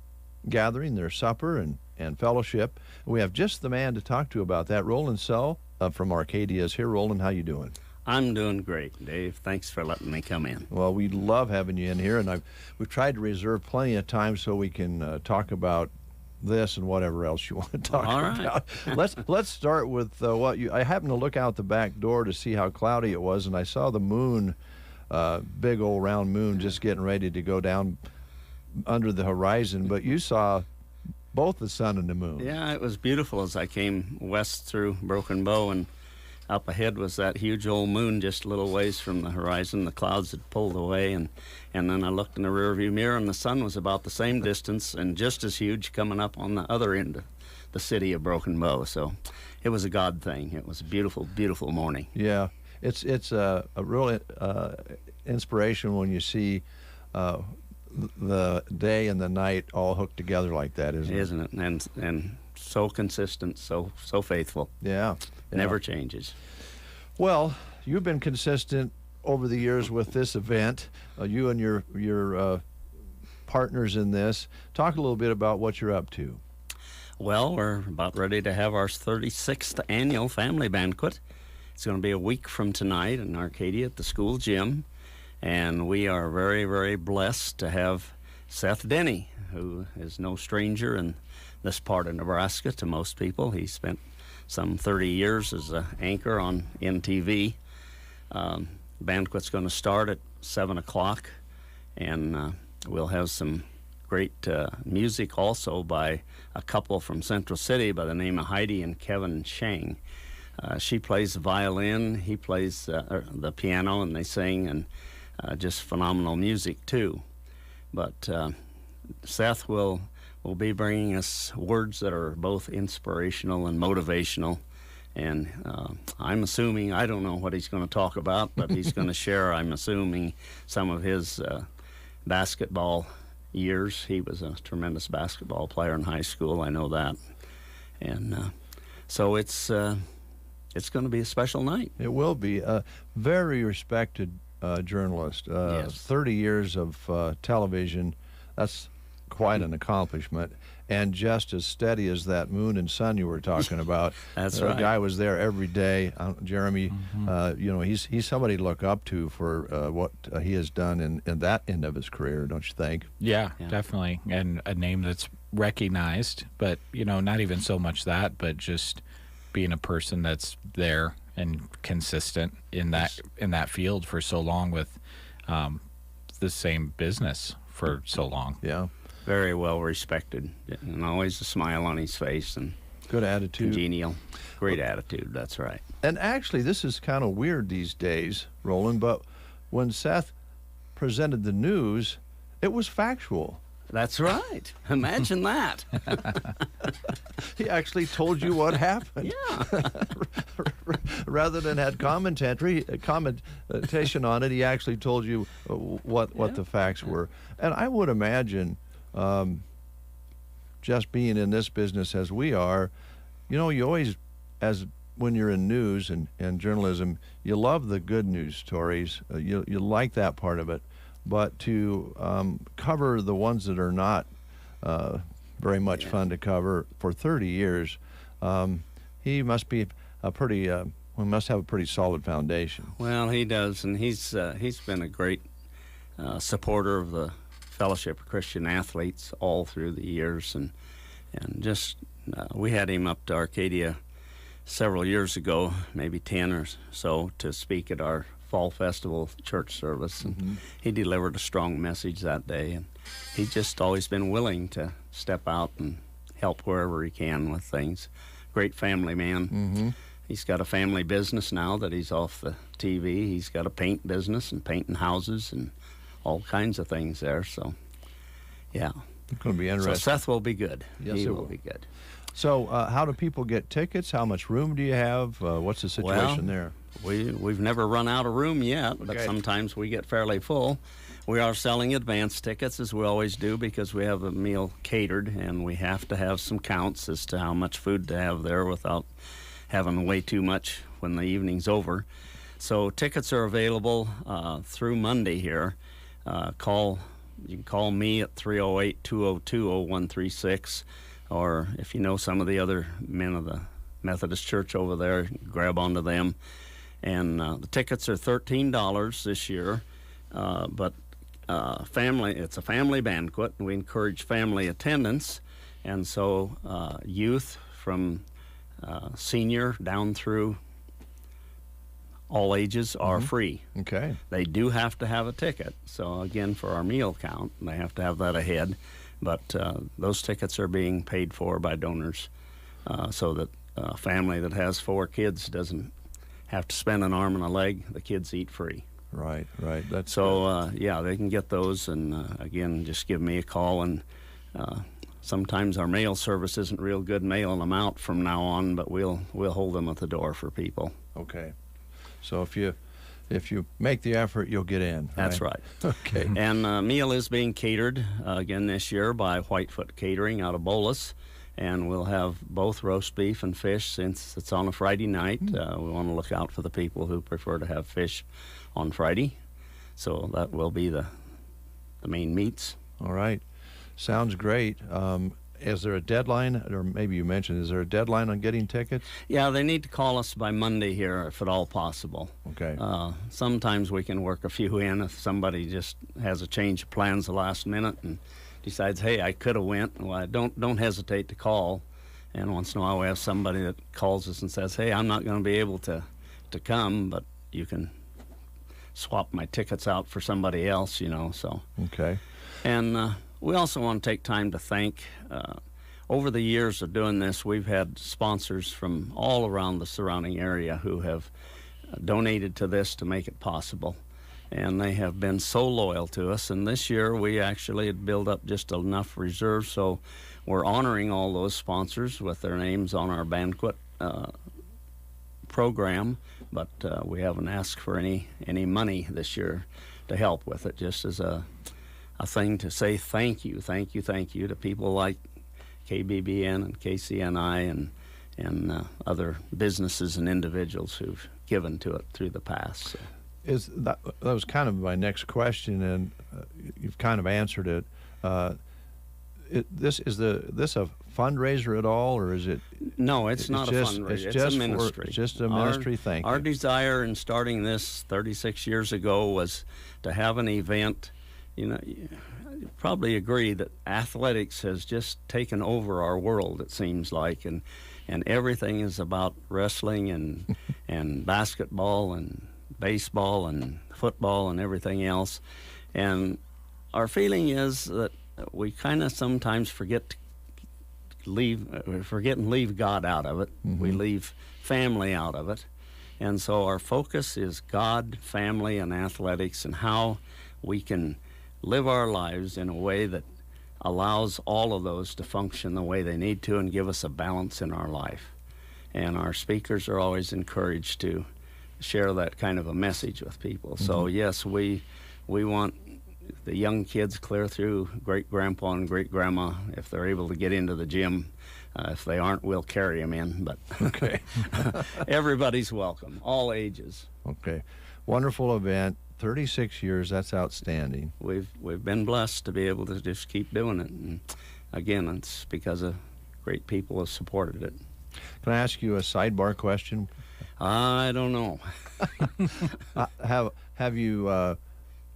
gathering, their supper and fellowship. We have just the man to talk to about that. Roland Sell from Arcadia is here. Roland, how you doing?
I'm doing great, Dave. Thanks for letting me come in.
Well, we love having you in here, and we've tried to reserve plenty of time so we can talk about this and whatever else you want to talk about. Let's start with I happened to look out the back door to see how cloudy it was, and I saw the moon, big old round moon, just getting ready to go down under the horizon. But you saw both the sun and the moon.
Yeah, it was beautiful as I came west through Broken Bow, and up ahead was that huge old moon just a little ways from the horizon. The clouds had pulled away, and then I looked in the rearview mirror, and the sun was about the same distance and just as huge coming up on the other end of the city of Broken Bow. So it was a God thing. It was a beautiful, beautiful morning.
Yeah, it's a real inspiration when you see the day and the night all hooked together like that, isn't it?
And so consistent, so faithful.
Yeah.
Never changes.
Well, you've been consistent over the years with this event. You and your partners in this. Talk a little bit about what you're up to.
Well, we're about ready to have our 36th annual family banquet. It's going to be a week from tonight in Arcadia at the school gym. And we are very, very blessed to have Seth Denny, who is no stranger in this part of Nebraska to most people. He spent some 30 years as an anchor on NTV. Banquet's going to start at 7 o'clock, and we'll have some great music also by a couple from Central City by the name of Heidi and Kevin Shang. She plays the violin, he plays the piano, and they sing, and just phenomenal music too. But Seth will be bringing us words that are both inspirational and motivational. And I'm assuming, I don't know what he's going to talk about, but he's going to share, I'm assuming, some of his basketball years. He was a tremendous basketball player in high school, I know that. And so it's going to be a special night.
It will be. A very respected journalist.
Yes.
30 years of television. That's quite an accomplishment, and just as steady as that moon and sun you were talking about.
That's right.
The guy was there every day. Jeremy, he's somebody to look up to for what he has done in that end of his career, don't you think?
Yeah, definitely, and a name that's recognized, but not even so much that, but just being a person that's there and consistent in that field for so long with the same business for so long.
Yeah.
Very well respected, and always a smile on his face, and
good attitude.
Congenial. Great attitude, that's right.
And actually, this is kind of weird these days, Roland, but when Seth presented the news, it was factual.
That's right. Imagine that.
He actually told you what happened.
Yeah.
Rather than had commentation on it, he actually told you what the facts were. And I would imagine, just being in this business as we are, you always, when you're in news and journalism, you love the good news stories. You like that part of it. But to cover the ones that are not very much fun to cover for 30 years, he must be we must have a pretty solid foundation.
Well, he does, and he's been a great supporter of the Fellowship of Christian Athletes all through the years, and just we had him up to Arcadia several years ago, maybe 10 or so, to speak at our Fall Festival church service, and he delivered a strong message that day, and he's just always been willing to step out and help wherever he can with things. Great family man. He's got a family business now that he's off the TV. He's got a paint business and painting houses and all kinds of things there. So, yeah.
It's going to be interesting.
So Seth will be good.
Yes,
he
it
will be good.
So how do people get tickets? How much room do you have? What's the situation there?
We've never run out of room yet, but sometimes we get fairly full. We are selling advance tickets, as we always do, because we have a meal catered, and we have to have some counts as to how much food to have there without having way too much when the evening's over. So tickets are available through Monday here. You can call me at 308-202-0136, or if you know some of the other men of the Methodist Church over there, grab onto them. And the tickets are $13 this year, but it's a family banquet, and we encourage family attendance, and so youth from senior down through all ages are free.
Okay.
They do have to have a ticket, so again, for our meal count, they have to have that ahead, but those tickets are being paid for by donors, so that a family that has 4 kids doesn't have to spend an arm and a leg. The kids eat free.
Right. That's
so yeah, they can get those, and again, just give me a call. And sometimes our mail service isn't real good mailing them out from now on, but we'll hold them at the door for people.
Okay. So if you make the effort, you'll get in.
That's right.
Okay.
And meal is being catered again this year by Whitefoot Catering out of Bolus. And we'll have both roast beef and fish since it's on a Friday night. We want to look out for the people who prefer to have fish on Friday. So that will be the main meats.
All right. Sounds great. Is there a deadline, or maybe you mentioned, is there a deadline on getting tickets?
Yeah, they need to call us by Monday here if at all possible.
Okay.
Sometimes we can work a few in if somebody just has a change of plans the last minute and decides, hey, I could have went. Well, don't hesitate to call. And once in a while we have somebody that calls us and says, hey, I'm not going to be able to come, but you can swap my tickets out for somebody else, so.
Okay.
And we also want to take time to thank, over the years of doing this, we've had sponsors from all around the surrounding area who have donated to this to make it possible. And they have been so loyal to us. And this year we actually had built up just enough reserves, so we're honoring all those sponsors with their names on our banquet program. But we haven't asked for any money this year to help with it, just as a thing to say thank you to people like KBBN and KCNI and other businesses and individuals who've given to it through the past. So.
That was kind of my next question, and you've kind of answered it. Is this a fundraiser at all, or is it?
No, it's not a fundraiser. It's a ministry.
It's just a ministry. Thank you.
Our desire in starting this 36 years ago was to have an event. You probably agree that athletics has just taken over our world, it seems like, and everything is about wrestling and basketball and baseball and football and everything else. And our feeling is that we kind of sometimes forget and leave God out of it. We leave family out of it. And so our focus is God, family, and athletics, and how we can live our lives in a way that allows all of those to function the way they need to and give us a balance in our life. And our speakers are always encouraged to share that kind of a message with people. So yes, we want the young kids clear through great-grandpa and great-grandma if they're able to get into the gym. If they aren't, we'll carry them in. But
okay.
Everybody's welcome, all ages.
Okay. Wonderful event. 36 years, that's outstanding.
We've been blessed to be able to just keep doing it. And again, it's because of great people have supported it.
Can I ask you a sidebar question?
I don't know.
Have you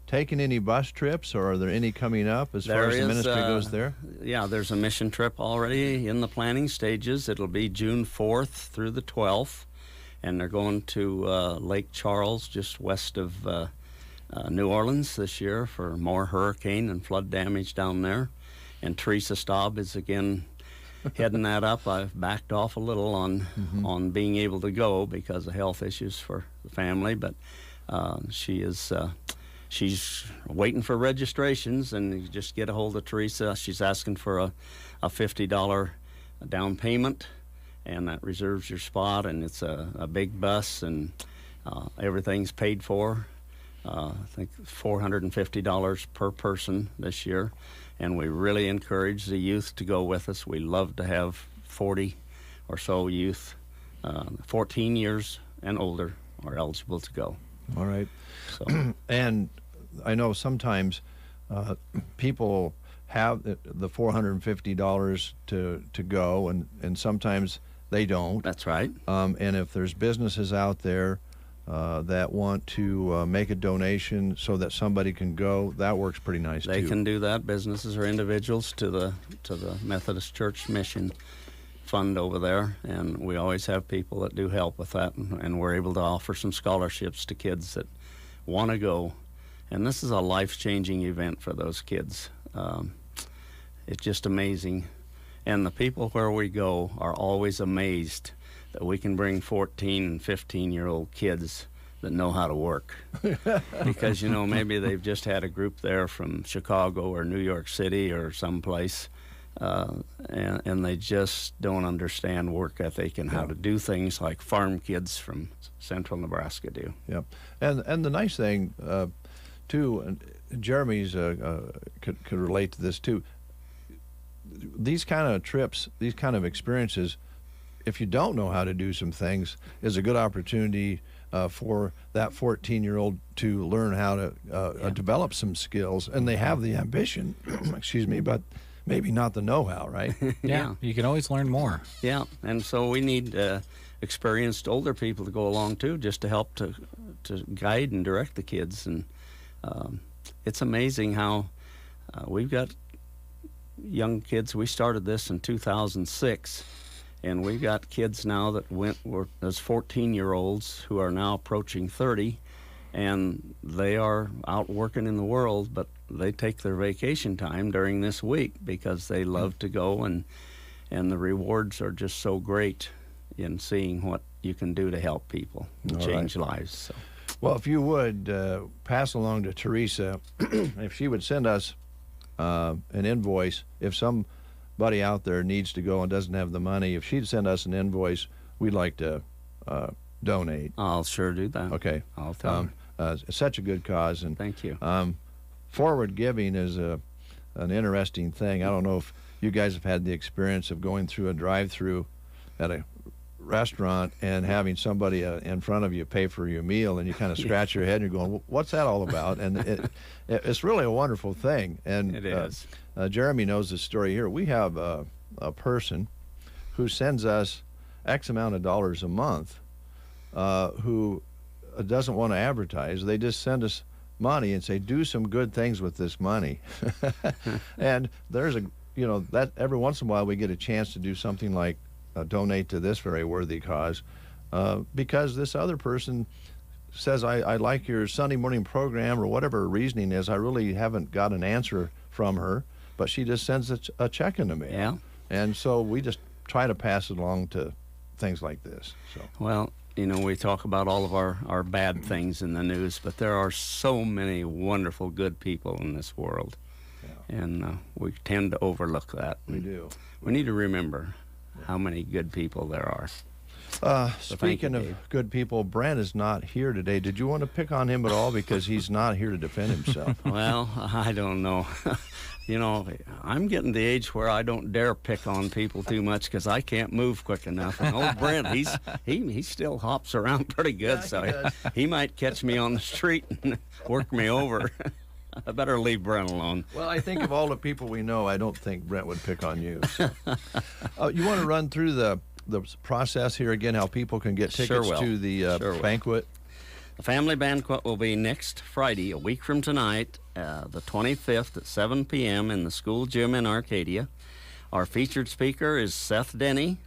taken any bus trips, or are there any coming up as far as the ministry goes there?
Yeah, there's a mission trip already in the planning stages. It'll be June 4th through the 12th, and they're going to Lake Charles, just west of New Orleans this year, for more hurricane and flood damage down there. And Teresa Staub is again heading that up. I've backed off a little on being able to go because of health issues for the family, but she is she's waiting for registrations, and you just get a hold of Teresa. She's asking for a $50 down payment, and that reserves your spot, and it's a big bus, and everything's paid for. I think $450 per person this year, and we really encourage the youth to go with us. We love to have 40 or so youth, 14 years and older are eligible to go.
All right.
So.
And I know sometimes people have the $450 to go, and sometimes they don't.
That's right.
And if there's businesses out there that want to make a donation so that somebody can go, that works pretty nice too.
They can do that, businesses or individuals, to the Methodist Church Mission Fund over there, and we always have people that do help with that, and we're able to offer some scholarships to kids that want to go. And this is a life-changing event for those kids. It's just amazing. And the people where we go are always amazed that we can bring 14 and 15-year-old kids that know how to work. Because, you know, maybe they've just had a group there from Chicago or New York City or someplace, and they just don't understand work ethic and how to do things like farm kids from central Nebraska do.
Yep. And the nice thing, too, and Jeremy's could relate to this too, these kind of trips, these kind of experiences, if you don't know how to do some things, is a good opportunity for that 14-year-old to learn how to develop some skills. And they have the ambition, excuse me, but maybe not the know-how, right?
Yeah, you can always learn more.
Yeah, and so we need experienced older people to go along too, just to help to guide and direct the kids. And it's amazing how we've got young kids. We started this in 2006, and we've got kids now that were as 14-year-olds who are now approaching 30, and they are out working in the world, but they take their vacation time during this week because they love to go, and the rewards are just so great in seeing what you can do to help people and change lives. So.
Well, if you would pass along to Teresa, if she would send us an invoice, if somebody out there needs to go and doesn't have the money, if she'd send us an invoice, we'd like to donate.
I'll sure do that.
Okay.
I'll tell her.
It's such a good cause. And
thank you.
Forward giving is an interesting thing. I don't know if you guys have had the experience of going through a drive-through at a restaurant and having somebody in front of you pay for your meal, and you kind of scratch your head and you're going, what's that all about? And it's really a wonderful thing. And
it is.
Jeremy knows the story here. We have a person who sends us X amount of dollars a month who doesn't want to advertise. They just send us money and say, do some good things with this money. And there's that every once in a while we get a chance to do something like donate to this very worthy cause, because this other person says, I like your Sunday morning program, or whatever her reasoning is. I really haven't got an answer from her, but she just sends a check in the mail.
Yeah.
And so we just try to pass it along to things like this. So.
Well, we talk about all of our bad things in the news, but there are so many wonderful, good people in this world. Yeah. And we tend to overlook that.
We do.
We need to remember how many good people there are.
Speaking of good people, Brent is not here today. Did you want to pick on him at all, because he's not here to defend himself?
Well, I don't know. I'm getting the age where I don't dare pick on people too much because I can't move quick enough. And old Brent, he still hops around pretty good, so he might catch me on the street and work me over. I better leave Brent alone.
Well, I think of all the people we know, I don't think Brent would pick on you. So. You want to run through the process here again, how people can get tickets to the banquet?
The family banquet will be next Friday, a week from tonight, the 25th at 7 p.m. in the school gym in Arcadia. Our featured speaker is Seth Denny,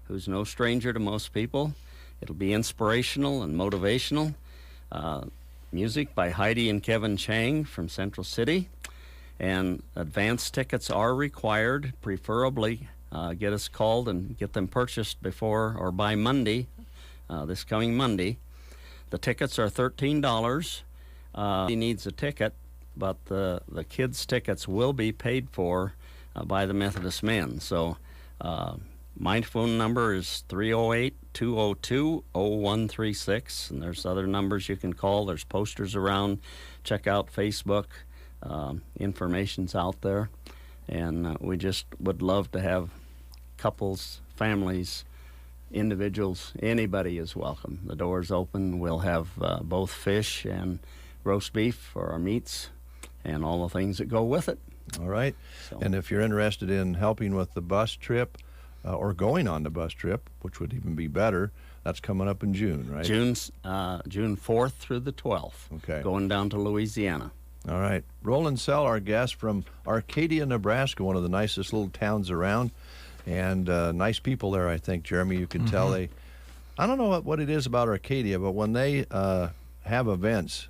who's no stranger to most people. It'll be inspirational and motivational. Music by Heidi and Kevin Chang from Central City. And advance tickets are required. Preferably get us called and get them purchased before or by Monday, this coming Monday. The tickets are $13. He needs a ticket, but the kids' tickets will be paid for by the Methodist men. So my phone number is 308-202-0136, and there's other numbers you can call. There's posters around. Check out Facebook. Information's out there. And we just would love to have couples, families, individuals, anybody is welcome. The door's open. We'll have both fish and roast beef for our meats and all the things that go with it.
All right. And if you're interested in helping with the bus trip or going on the bus trip, which would even be better, that's coming up in June, right?
June 4th through the 12th.
Okay.
Going down to Louisiana.
All right. Roland Sell, our guest from Arcadia, Nebraska, one of the nicest little towns around. And nice people there, I think, Jeremy. You can tell I don't know what it is about Arcadia, but when they have events,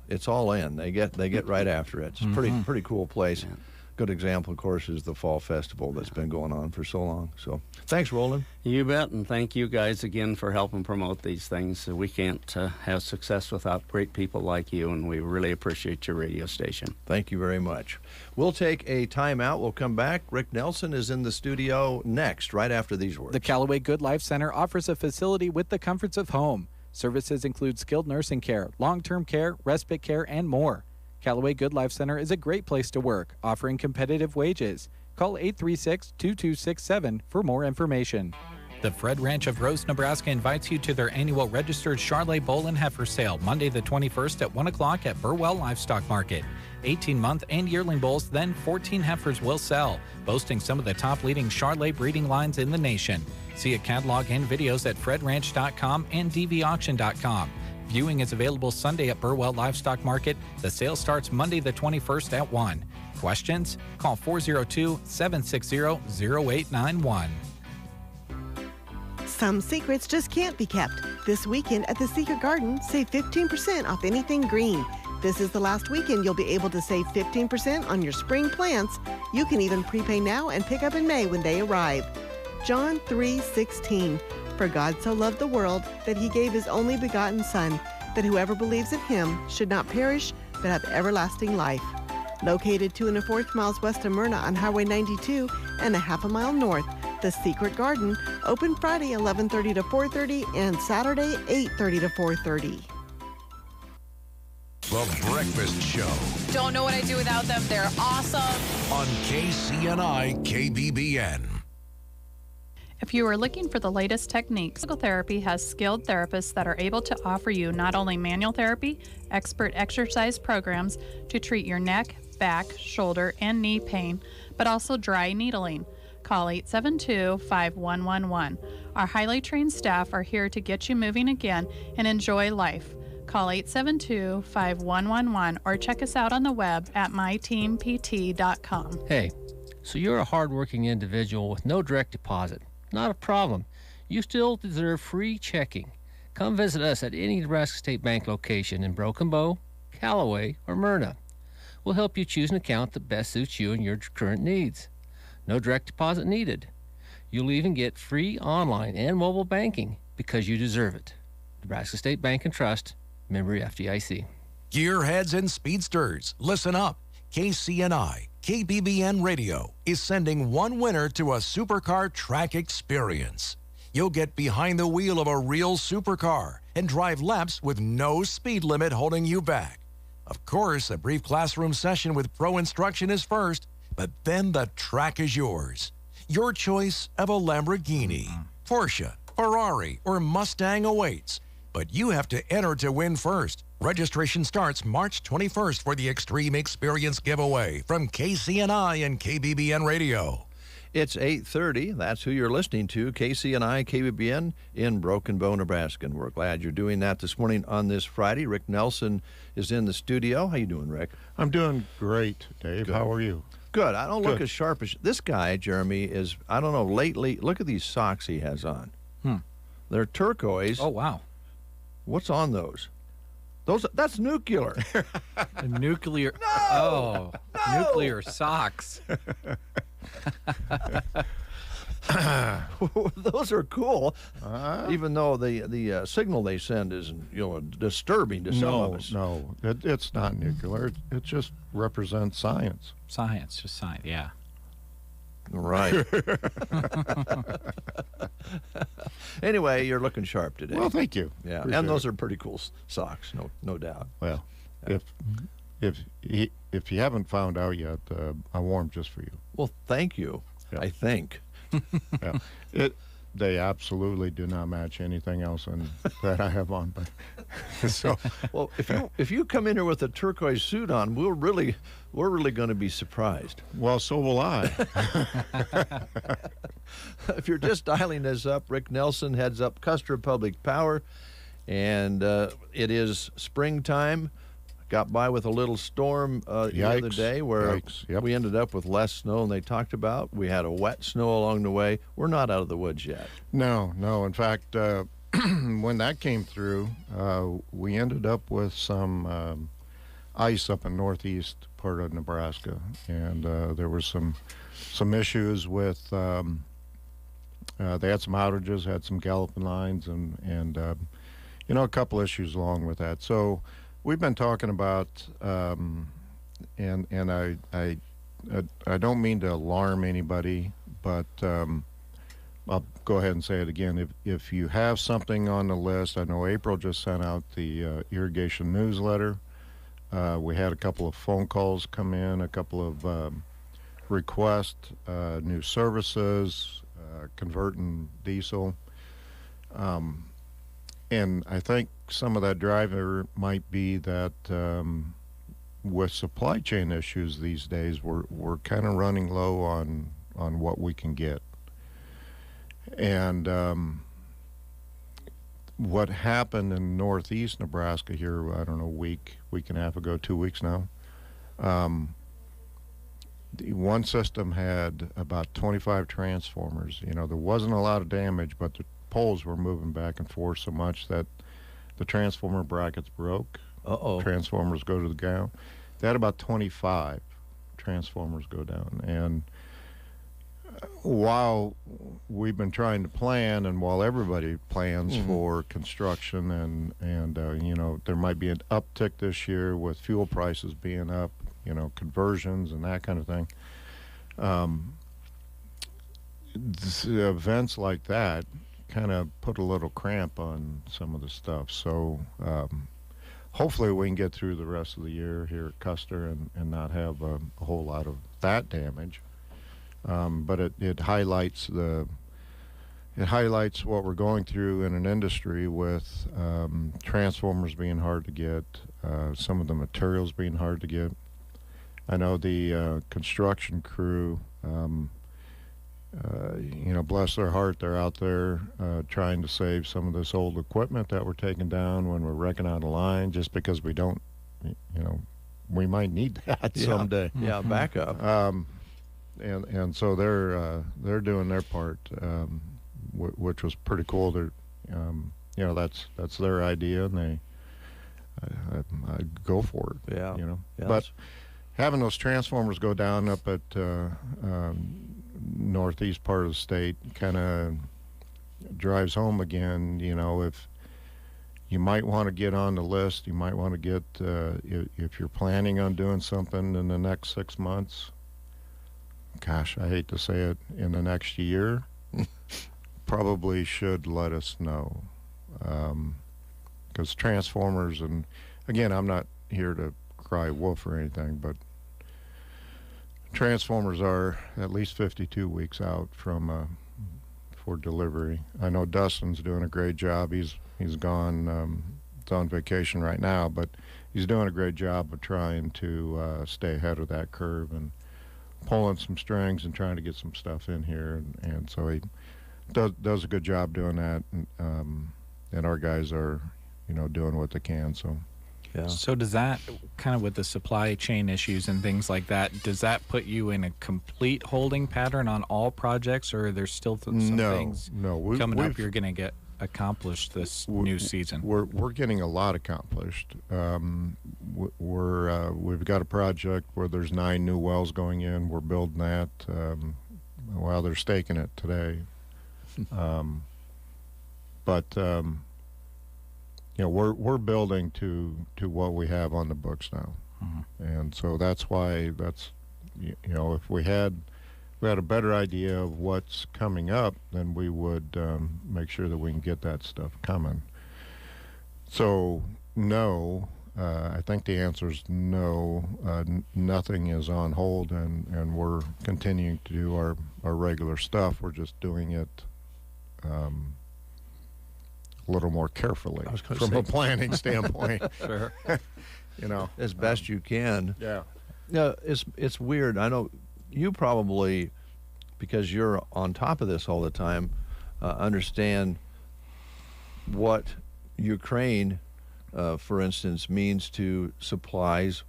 it's all in. They get right after it. It's a pretty cool place. Yeah. Good example, of course, is the Fall Festival that's been going on for so long. So thanks, Roland.
You bet, and thank you guys again for helping promote these things. We can't have success without great people like you, and we really appreciate your radio station.
Thank you very much. We'll take a time out. We'll come back. Rick Nelson is in the studio next, right after these words.
The Callaway Good Life Center offers a facility with the comforts of home. Services include skilled nursing care, long-term care, respite care, and more. Callaway Good Life Center is a great place to work, offering competitive wages. Call 836-2267 for more information.
The Fred Ranch of Rose, Nebraska invites you to their annual registered Charlet Bull and Heifer Sale, Monday the 21st at 1 o'clock at Burwell Livestock Market. 18-month and yearling bulls, then 14 heifers will sell, boasting some of the top leading Charlet breeding lines in the nation. See a catalog and videos at fredranch.com and dvauction.com. Viewing is available Sunday at Burwell Livestock Market. The sale starts Monday the 21st at 1. Questions? Call 402-760-0891.
Some secrets just can't be kept. This weekend at the Secret Garden, save 15% off anything green. This is the last weekend you'll be able to save 15% on your spring plants. You can even prepay now and pick up in May when they arrive. John 3:16. For God so loved the world that he gave his only begotten Son, that whoever believes in him should not perish but have everlasting life. Located 2 1/4 miles west of Myrna on Highway 92 and a half a mile north, the Secret Garden, open Friday 11:30 to 4:30 and Saturday 8:30 to 4:30.
The Breakfast Show.
Don't know what I do without them. They're awesome.
On KCNI KBBN.
If you are looking for the latest techniques, physical therapy has skilled therapists that are able to offer you not only manual therapy, expert exercise programs to treat your neck, back, shoulder, and knee pain, but also dry needling. Call 872-5111. Our highly trained staff are here to get you moving again and enjoy life. Call 872-5111 or check us out on the web at myteampt.com.
Hey, so you're a hardworking individual with no direct deposit. Not a problem. You still deserve free checking. Come visit us at any Nebraska State Bank location in Broken Bow, Callaway, or Myrna. We'll help you choose an account that best suits you and your current needs. No direct deposit needed. You'll even get free online and mobile banking because you deserve it. Nebraska State Bank and Trust, member FDIC.
Gearheads and speedsters, listen up. KCNI KBBN Radio is sending one winner to a supercar track experience. You'll get behind the wheel of a real supercar and drive laps with no speed limit holding you back. Of course, a brief classroom session with pro instruction is first, but then the track is yours. Your choice of a Lamborghini, Porsche, Ferrari, or Mustang awaits, but you have to enter to win first. Registration starts March 21st for the Extreme Experience giveaway from KCNI and KBBN Radio.
It's 8:30. That's who you're listening to, KCNI, KBBN in Broken Bow, Nebraska. And we're glad you're doing that this morning on this Friday. Rick Nelson is in the studio. How you doing, Rick?
I'm doing great, Dave.
Good.
How are you?
Good. I don't look as sharp as this guy, Jeremy, is. I don't know, lately, look at these socks he has on. They're turquoise.
Oh, wow.
What's on those? That's nuclear.
Nuclear.
No!
Nuclear socks.
Those are cool, even though the signal they send is disturbing to some of us.
No, it's not nuclear. It just represents science.
Science, just science. Yeah.
Right. Anyway, you're looking sharp today.
Well, thank you.
Yeah,
Appreciate
and those
it.
are pretty cool socks, no doubt.
Well, if you haven't found out yet, I wore them just for you.
Well, thank you.
Yeah.
I think.
Yeah. They absolutely do not match anything else that I have on. But so,
well, if you come in here with a turquoise suit on, we're really going to be surprised.
Well, so will I.
If you're just dialing this up, Rick Nelson heads up Custer Public Power, and it is springtime. Got by with a little storm the other day where we ended up with less snow than they talked about. We had a wet snow along the way. We're not out of the woods yet.
No. In fact, when that came through, we ended up with some ice up in northeast part of Nebraska, and there were some issues with. They had some outages, had some galloping lines, and a couple issues along with that. So. We've been talking about, and I don't mean to alarm anybody, but I'll go ahead and say it again. If you have something on the list, I know April just sent out the irrigation newsletter. We had a couple of phone calls come in, a couple of requests, new services, converting diesel. And I think some of that driver might be that with supply chain issues these days, we're kind of running low on what we can get. And what happened in northeast Nebraska here, I don't know, week and a half ago, 2 weeks now, the one system had about 25 transformers. There wasn't a lot of damage, but the poles were moving back and forth so much that the transformer brackets broke. Transformers go to the ground. They had about 25 transformers go down. And while we've been trying to plan, and while everybody plans for construction, and there might be an uptick this year with fuel prices being up, conversions and that kind of thing. Events like that kind of put a little cramp on some of the stuff. So hopefully we can get through the rest of the year here at Custer and not have a whole lot of that damage. But it highlights what we're going through in an industry with transformers being hard to get, some of the materials being hard to get. I know the construction crew, bless their heart, they're out there trying to save some of this old equipment that we're taking down when we're wrecking out a line, just because we don't, we might need that someday.
Yeah, backup.
And so they're doing their part, which was pretty cool. They're, that's their idea, and I go for it.
Yeah.
But having those transformers go down up at northeast part of the state kind of drives home again. If you might want to get on the list, you might want to get if you're planning on doing something in the next 6 months. Gosh, I hate to say it, in the next year, probably should let us know, because transformers, and again, I'm not here to cry wolf or anything, but transformers are at least 52 weeks out from for delivery. I know Dustin's doing a great job. He's gone, he's on vacation right now, but he's doing a great job of trying to stay ahead of that curve and pulling some strings and trying to get some stuff in here, and so he does a good job doing that, and our guys are doing what they can. So
yeah.
So does that kind of, with the supply chain issues and things like that, does that put you in a complete holding pattern on all projects, or are there still some things coming up you're going to get accomplished this new season?
We're getting a lot accomplished. We've got a project where there's 9 new wells going in. We're building that. well, they're staking it today. But we're building to what we have on the books now, and so that's why if we had a better idea of what's coming up, then we would make sure that we can get that stuff coming. So no, I think the answer is no. Nothing is on hold, and we're continuing to do our regular stuff. We're just doing it a little more carefully from a planning standpoint.
Sure. As best you can.
Yeah.
Yeah, it's weird. I know you probably, because you're on top of this all the time, understand what Ukraine, for instance, means to supplies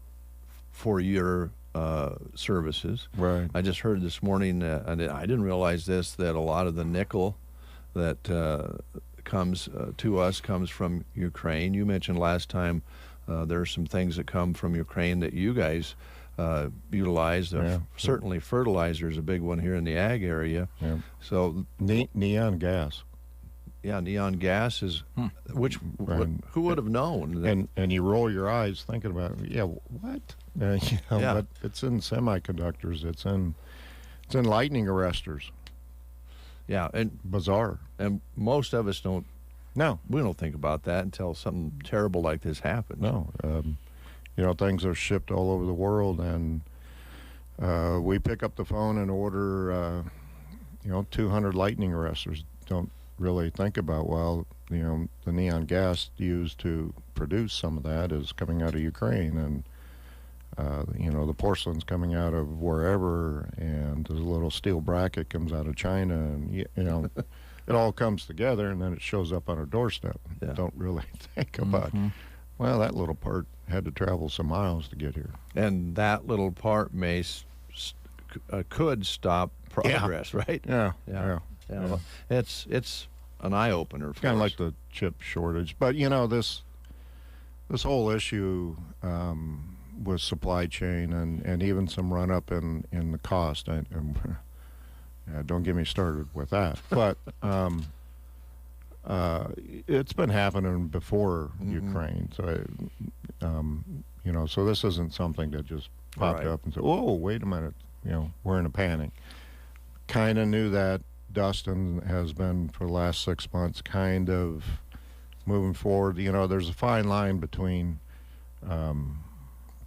for your services.
Right.
I just heard this morning, and I didn't realize this, that a lot of the nickel that comes to us comes from Ukraine. You mentioned last time there are some things that come from Ukraine that you guys utilize. Certainly fertilizer is a big one here in the ag area.
Yeah.
So
neon gas.
Yeah, neon gas is, who would have known?
And you roll your eyes thinking about, what? But it's in semiconductors. It's in lightning arresters.
Yeah, and
bizarre.
And most of us don't.
No,
we don't think about that until something terrible like this happens.
No, things are shipped all over the world, and we pick up the phone and order, 200 lightning arresters. Don't really think about, the neon gas used to produce some of that is coming out of Ukraine, and the porcelain's coming out of wherever, and the little steel bracket comes out of China, and it all comes together, and then it shows up on our doorstep.
Yeah.
Don't really think about, well, that little part had to travel some miles to get here.
And that little part could stop progress, right?
Yeah.
Well, it's an eye opener.
Kind of like the chip shortage, but this whole issue with supply chain and even some run up in the cost. Don't get me started with that, but it's been happening before Ukraine, so so this isn't something that just popped up and said, "Oh, wait a minute, we're in a panic." Kind of knew that. Dustin has been for the last 6 months kind of moving forward. There's a fine line between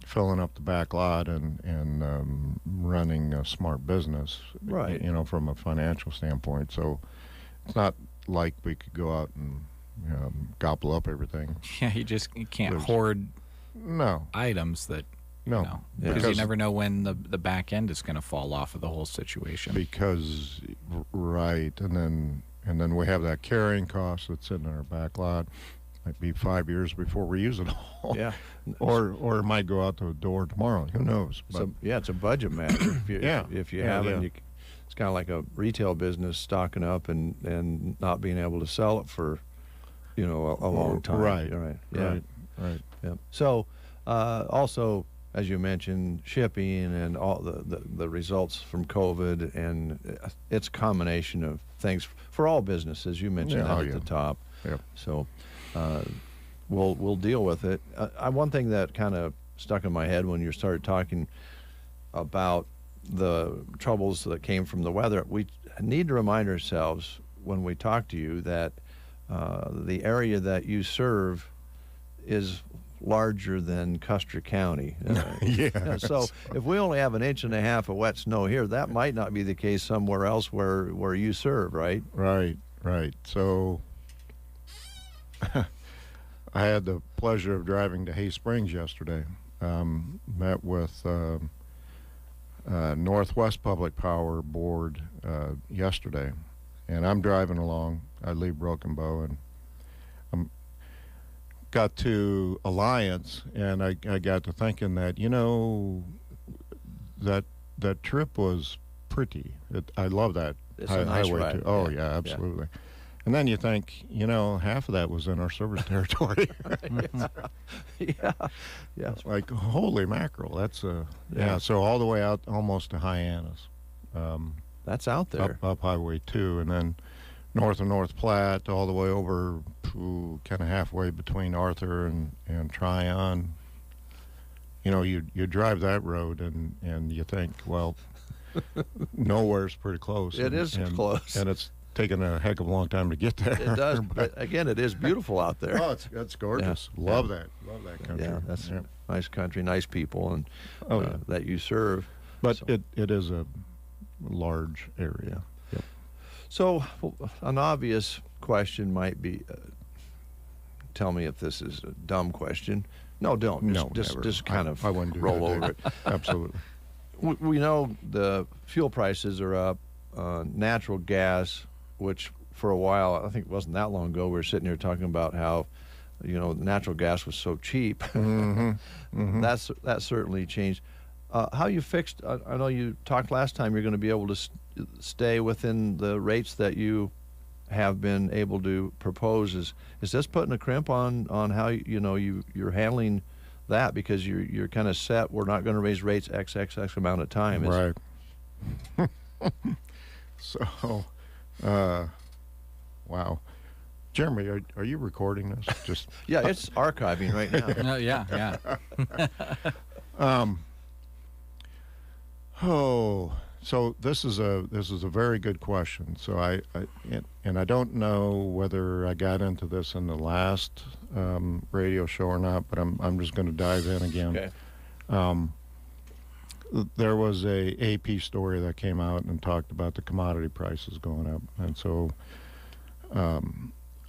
filling up the back lot and running a smart business,
right?
From a financial standpoint. So it's not like we could go out and gobble up everything.
Yeah, you can't hoard items that.
No,
because you never know when the back end is going to fall off of the whole situation.
Because and then we have that carrying cost that's sitting in our back lot. Might be 5 years before we use it all.
Yeah,
or it might go out the door tomorrow. Who knows?
But it's a budget matter. If you haven't, it's kind of like a retail business stocking up and not being able to sell it for a long time.
Right.
Yeah.
Right.
Yeah. So also, as you mentioned, shipping and all the results from COVID, and it's a combination of things for all businesses. You mentioned that at the top.
Yeah.
So we'll deal with it. One thing that kind of stuck in my head when you started talking about the troubles that came from the weather, we need to remind ourselves when we talk to you that the area that you serve is larger than Custer County. So if we only have 1.5 inches of wet snow here, that might not be the case somewhere else where you serve, right?
Right. So I had the pleasure of driving to Hay Springs yesterday. Met with Northwest Public Power Board yesterday, and I'm driving along. I leave Broken Bow, and got to Alliance, and I got to thinking that that trip was pretty. I love that highway
ride.
too. Oh yeah, absolutely. Yeah. And then you think, half of that was in our service territory.
Yeah.
It's like, holy mackerel, that's So all the way out almost to Hyannis.
That's out there.
Up Highway 2, and then north of North Platte, all the way over to kind of halfway between Arthur and Tryon. You know, you drive that road and you think, well, nowhere's pretty close.
It is close.
And it's taken a heck of a long time to get there.
It does. But again, it is beautiful out there.
Oh, it's gorgeous.
Yeah.
Love that country.
Yeah, that's nice country, nice people, and that you serve.
But it is a large area. Yep.
So an obvious question might be, tell me if this is a dumb question. No, don't. Just kind of
I wouldn't do
roll
that,
over it.
Absolutely.
We know the fuel prices are up. Natural gas, which for a while, I think it wasn't that long ago, we were sitting here talking about how, natural gas was so cheap.
Mm-hmm. Mm-hmm.
That certainly changed. How you fixed? I know you talked last time. You're going to be able to stay within the rates that you have been able to propose. Is this putting a crimp on how you're handling that, because you're kind of set? We're not going to raise rates X amount of time.
Right. So, wow. Jeremy, are you recording this? Just
yeah, it's archiving right now.
Yeah.
So this is a very good question. So I don't know whether I got into this in the last radio show or not, but I'm just going to dive in again.
Okay.
There was a AP story that came out and talked about the commodity prices going up, and so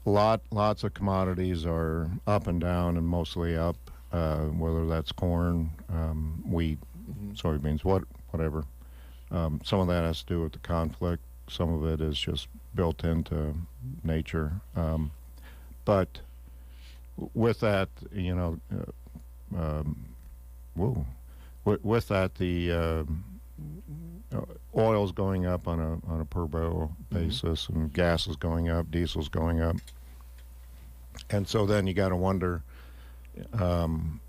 lots of commodities are up and down, and mostly up, whether that's corn, wheat, soybeans, whatever. Some of that has to do with the conflict. Some of it is just built into nature. But with that, with that, the oil's going up on a per barrel basis, and gas is going up, diesel's going up, and so then you got to wonder,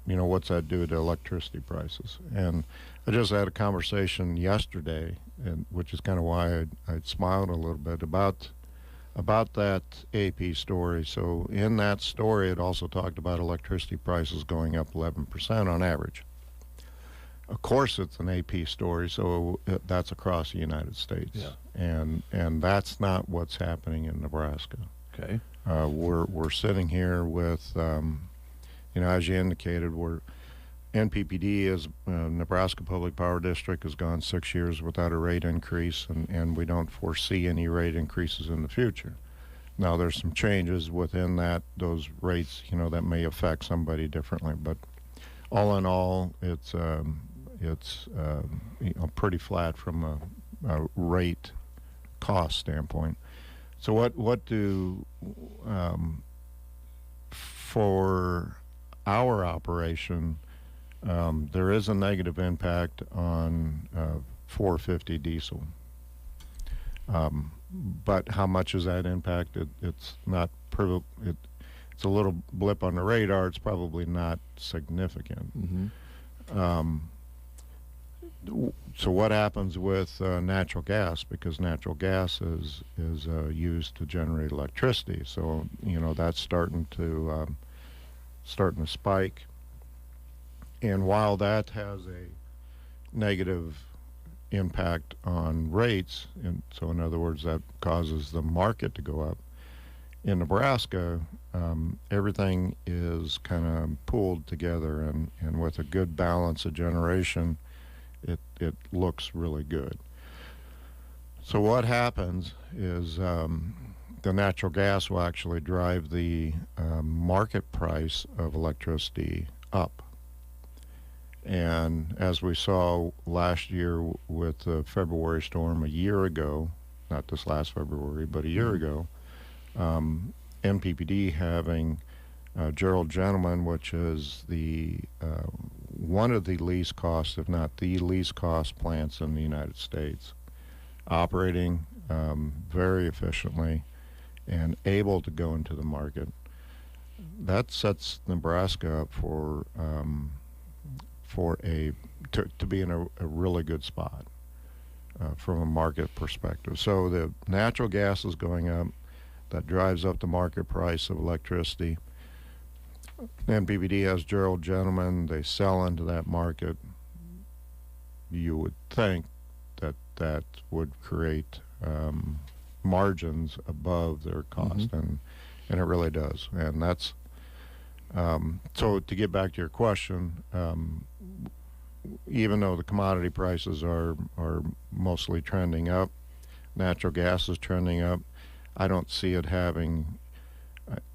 what's that do to electricity prices? And I just had a conversation yesterday, and which is kind of why I smiled a little bit about that AP story. So in that story, it also talked about electricity prices going up 11% on average. Of course, it's an AP story, so that's across the United States, and that's not what's happening in Nebraska.
Okay,
we're sitting here with, as you indicated, NPPD is Nebraska Public Power District has gone 6 years without a rate increase, and we don't foresee any rate increases in the future. Now, there's some changes within those rates, that may affect somebody differently, but all in all, it's pretty flat from a rate cost standpoint. So what do for our operation, there is a negative impact on 450 diesel. But how much is that impact? It's not. It's a little blip on the radar. It's probably not significant. So what happens with natural gas? Because natural gas is used to generate electricity. So that's starting to spike. And while that has a negative impact on rates, and so in other words, that causes the market to go up, in Nebraska, everything is kind of pooled together, and with a good balance of generation, it looks really good. So what happens is the natural gas will actually drive the market price of electricity up. And as we saw last year with the February storm a year ago, not this last February, but a year ago, NPPD having Gerald Gentleman, which is the one of the least cost, if not the least cost plants in the United States, operating very efficiently and able to go into the market. That sets Nebraska up to be in a really good spot. from a market perspective. So the natural gas is going up. That drives up the market price of electricity. And BBD has Gerald Gentlemen. They sell into that market. You would think that that would create margins above their cost, and it really does. And that's so to get back to your question, even though the commodity prices are mostly trending up, natural gas is trending up, I don't see it having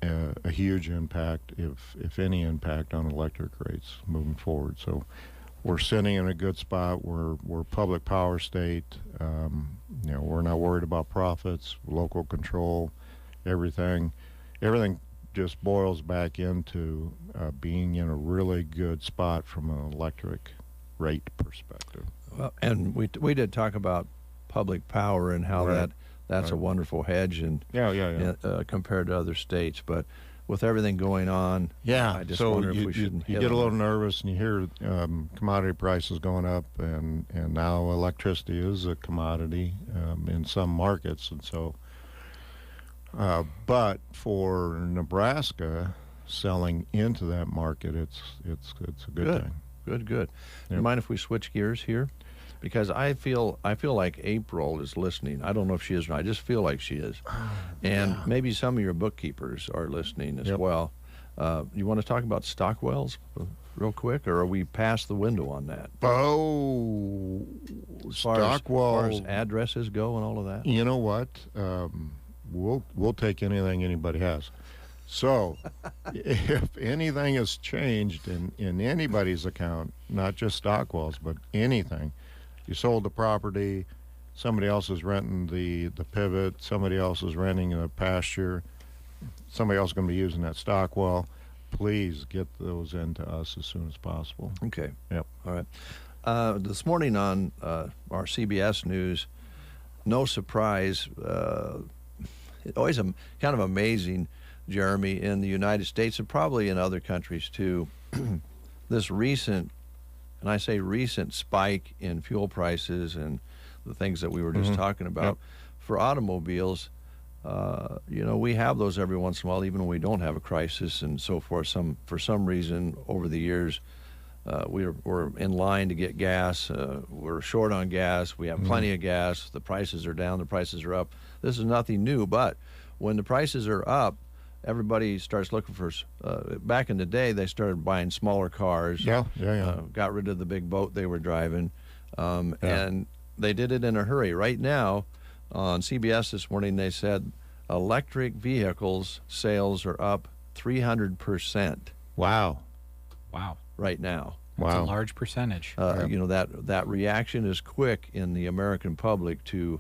a huge impact, if any impact, on electric rates moving forward. So we're sitting in a good spot. We're public power state. We're not worried about profits, local control, everything just boils back into being in a really good spot from an electric rate perspective.
Well, and we did talk about public power and how that's a wonderful hedge and compared to other states. But with everything going on, I just wonder if we shouldn't.
You get a little nervous and you hear commodity prices going up, and now electricity is a commodity in some markets, and so. But for Nebraska, selling into that market, it's a good thing.
Good.
Yep.
You mind if we switch gears here? Because I feel like April is listening. I don't know if she is or not. I just feel like she is. And maybe some of your bookkeepers are listening as well. You want to talk about Stockwell's real quick, or are we past the window on that?
Oh,
Stockwell. As far as addresses go and all of that?
You know what? We'll take anything anybody has. So if anything has changed in anybody's account, not just Stockwell's, but anything, you sold the property, somebody else is renting the pivot, somebody else is renting the pasture, somebody else is going to be using that Stockwell, please get those into us as soon as possible.
Okay.
Yep.
All right. This morning on our CBS News, no surprise, always kind of amazing, Jeremy, in the United States and probably in other countries too, this recent, and I say recent, spike in fuel prices and the things that we were just talking about. For automobiles, we have those every once in a while, even when we don't have a crisis and so forth. For some reason over the years, we're in line to get gas. We're short on gas. We have plenty of gas. The prices are down. The prices are up. This is nothing new, but when the prices are up, everybody starts looking for, back in the day, they started buying smaller cars. Got rid of the big boat they were driving. And they did it in a hurry. Right now, on CBS this morning, they said electric vehicles sales are up 300%.
Wow.
Right now.
That's a large percentage.
That reaction is quick in the American public to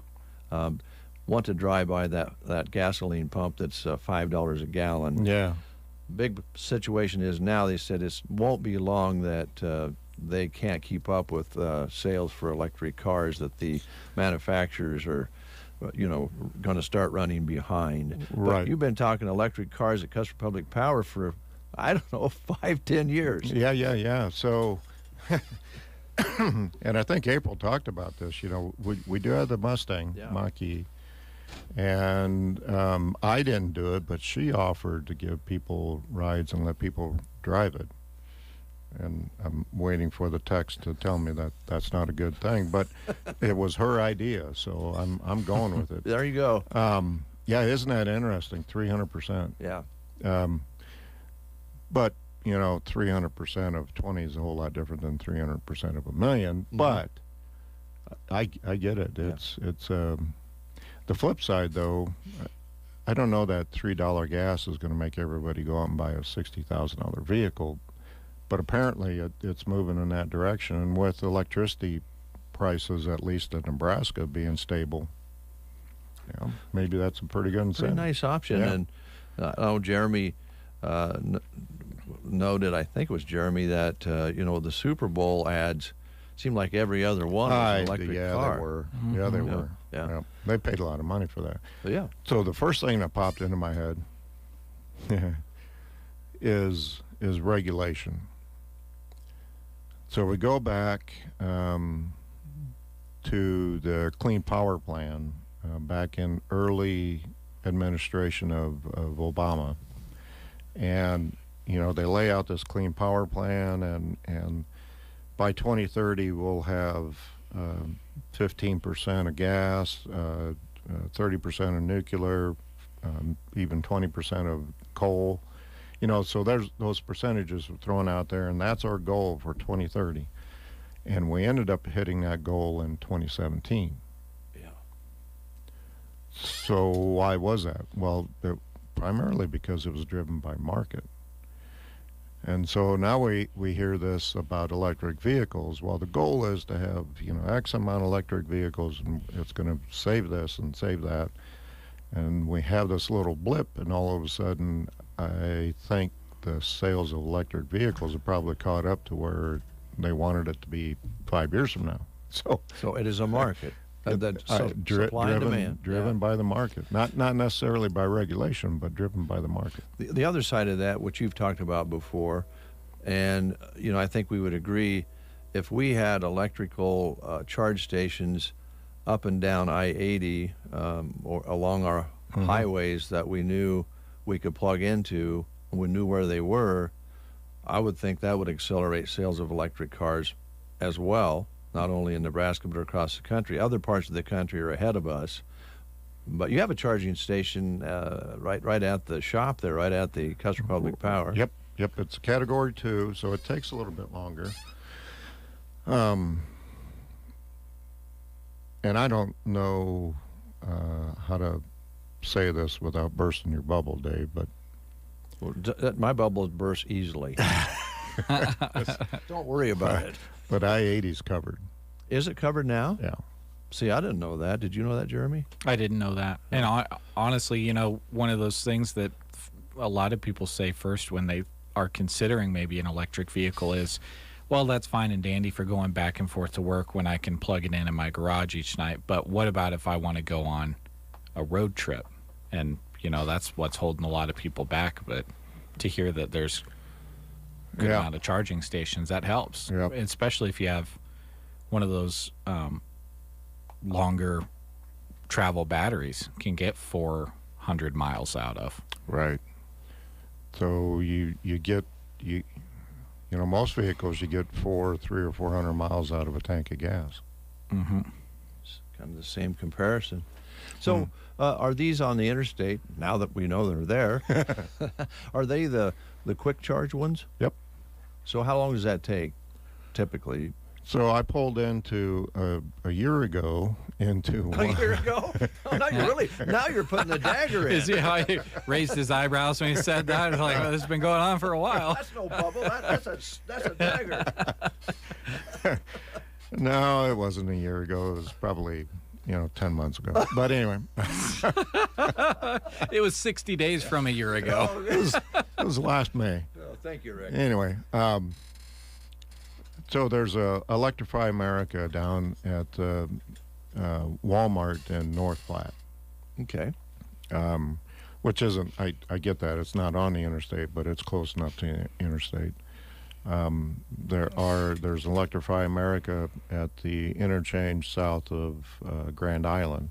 want to drive by that gasoline pump that's $5 a gallon.
Yeah.
Big situation is now they said it won't be long that they can't keep up with sales for electric cars, that the manufacturers are going to start running behind.
Right.
But you've been talking electric cars at Custer Public Power for, I don't know, 5-10 years.
Yeah. So, and I think April talked about this. We do have the Mustang Mach-E, and I didn't do it, but she offered to give people rides and let people drive it. And I'm waiting for the text to tell me that that's not a good thing, but it was her idea, so I'm going with it.
There you go.
Isn't that interesting? 300%.
Yeah.
But 300% of 20 is a whole lot different than 300% of a million. But I get it. It's the flip side, though. I don't know that $3 gas is going to make everybody go out and buy a $60,000 vehicle, but apparently it's moving in that direction. And with electricity prices, at least in Nebraska, being stable, maybe that's a pretty good incentive.
Pretty nice option.
Yeah.
And Jeremy noted, I think it was Jeremy, that the Super Bowl ads seemed like every other one was an electric car.
They were. Yeah, they were. Yeah. They paid a lot of money for that.
Yeah.
So the first thing that popped into my head is regulation. So we go back to the Clean Power Plan back in early administration of Obama. And, you know, they lay out this Clean Power Plan, and by 2030 we'll have 15% of gas, 30% of nuclear, even 20% of coal. You know, so there's those percentages were thrown out there, and that's our goal for 2030. And we ended up hitting that goal in 2017.
Yeah.
So why was that? Well, primarily because it was driven by market. And so now we hear this about electric vehicles. Well, the goal is to have, you know, X amount of electric vehicles, and it's going to save this and save that. And we have this little blip, and all of a sudden, I think the sales of electric vehicles have probably caught up to where they wanted it to be 5 years from now. So
it is a market. Supply and demand.
Driven by the market. Not necessarily by regulation, but driven by the market.
The other side of that, which you've talked about before, and, you know, I think we would agree, if we had electrical charge stations up and down I-80 or along our highways that we knew we could plug into, and we knew where they were, I would think that would accelerate sales of electric cars as well, not only in Nebraska but across the country. Other parts of the country are ahead of us. But you have a charging station right at the shop there, right at the Custer Public Power.
Yep. It's Category 2, so it takes a little bit longer. And I don't know how to say this without bursting your bubble, Dave, but...
Well, my bubbles burst easily. Don't worry about it.
But I-80's covered.
Is it covered now?
Yeah.
See, I didn't know that. Did you know that, Jeremy?
I didn't know that. And honestly, you know, one of those things that a lot of people say first when they are considering maybe an electric vehicle is, well, that's fine and dandy for going back and forth to work when I can plug it in my garage each night. But what about if I want to go on a road trip? And, you know, that's what's holding a lot of people back. But to hear that there's a good amount of charging stations, that helps.
Yep.
Especially if you have one of those longer travel batteries, can get 400 miles out of.
Right. So you get most vehicles you get 300 or 400 miles out of a tank of gas.
Mm-hmm. It's kind of the same comparison. So are these on the interstate, now that we know they're there, are they the quick charge ones?
Yep.
So how long does that take, typically?
So I pulled into a year ago into one.
A year ago? Oh, now you're putting the dagger in.
Is he how he raised his eyebrows when he said that? It's like, this has been going on for a while.
That's no bubble. That's a dagger.
No, it wasn't a year ago. It was probably 10 months ago. But anyway.
It was 60 days from a year ago.
It was last May.
Oh, thank you, Rick.
Anyway, so there's a Electrify America down at Walmart in North Platte.
Okay.
Which isn't, I get that. It's not on the interstate, but it's close enough to the interstate. There's Electrify America at the interchange south of Grand Island.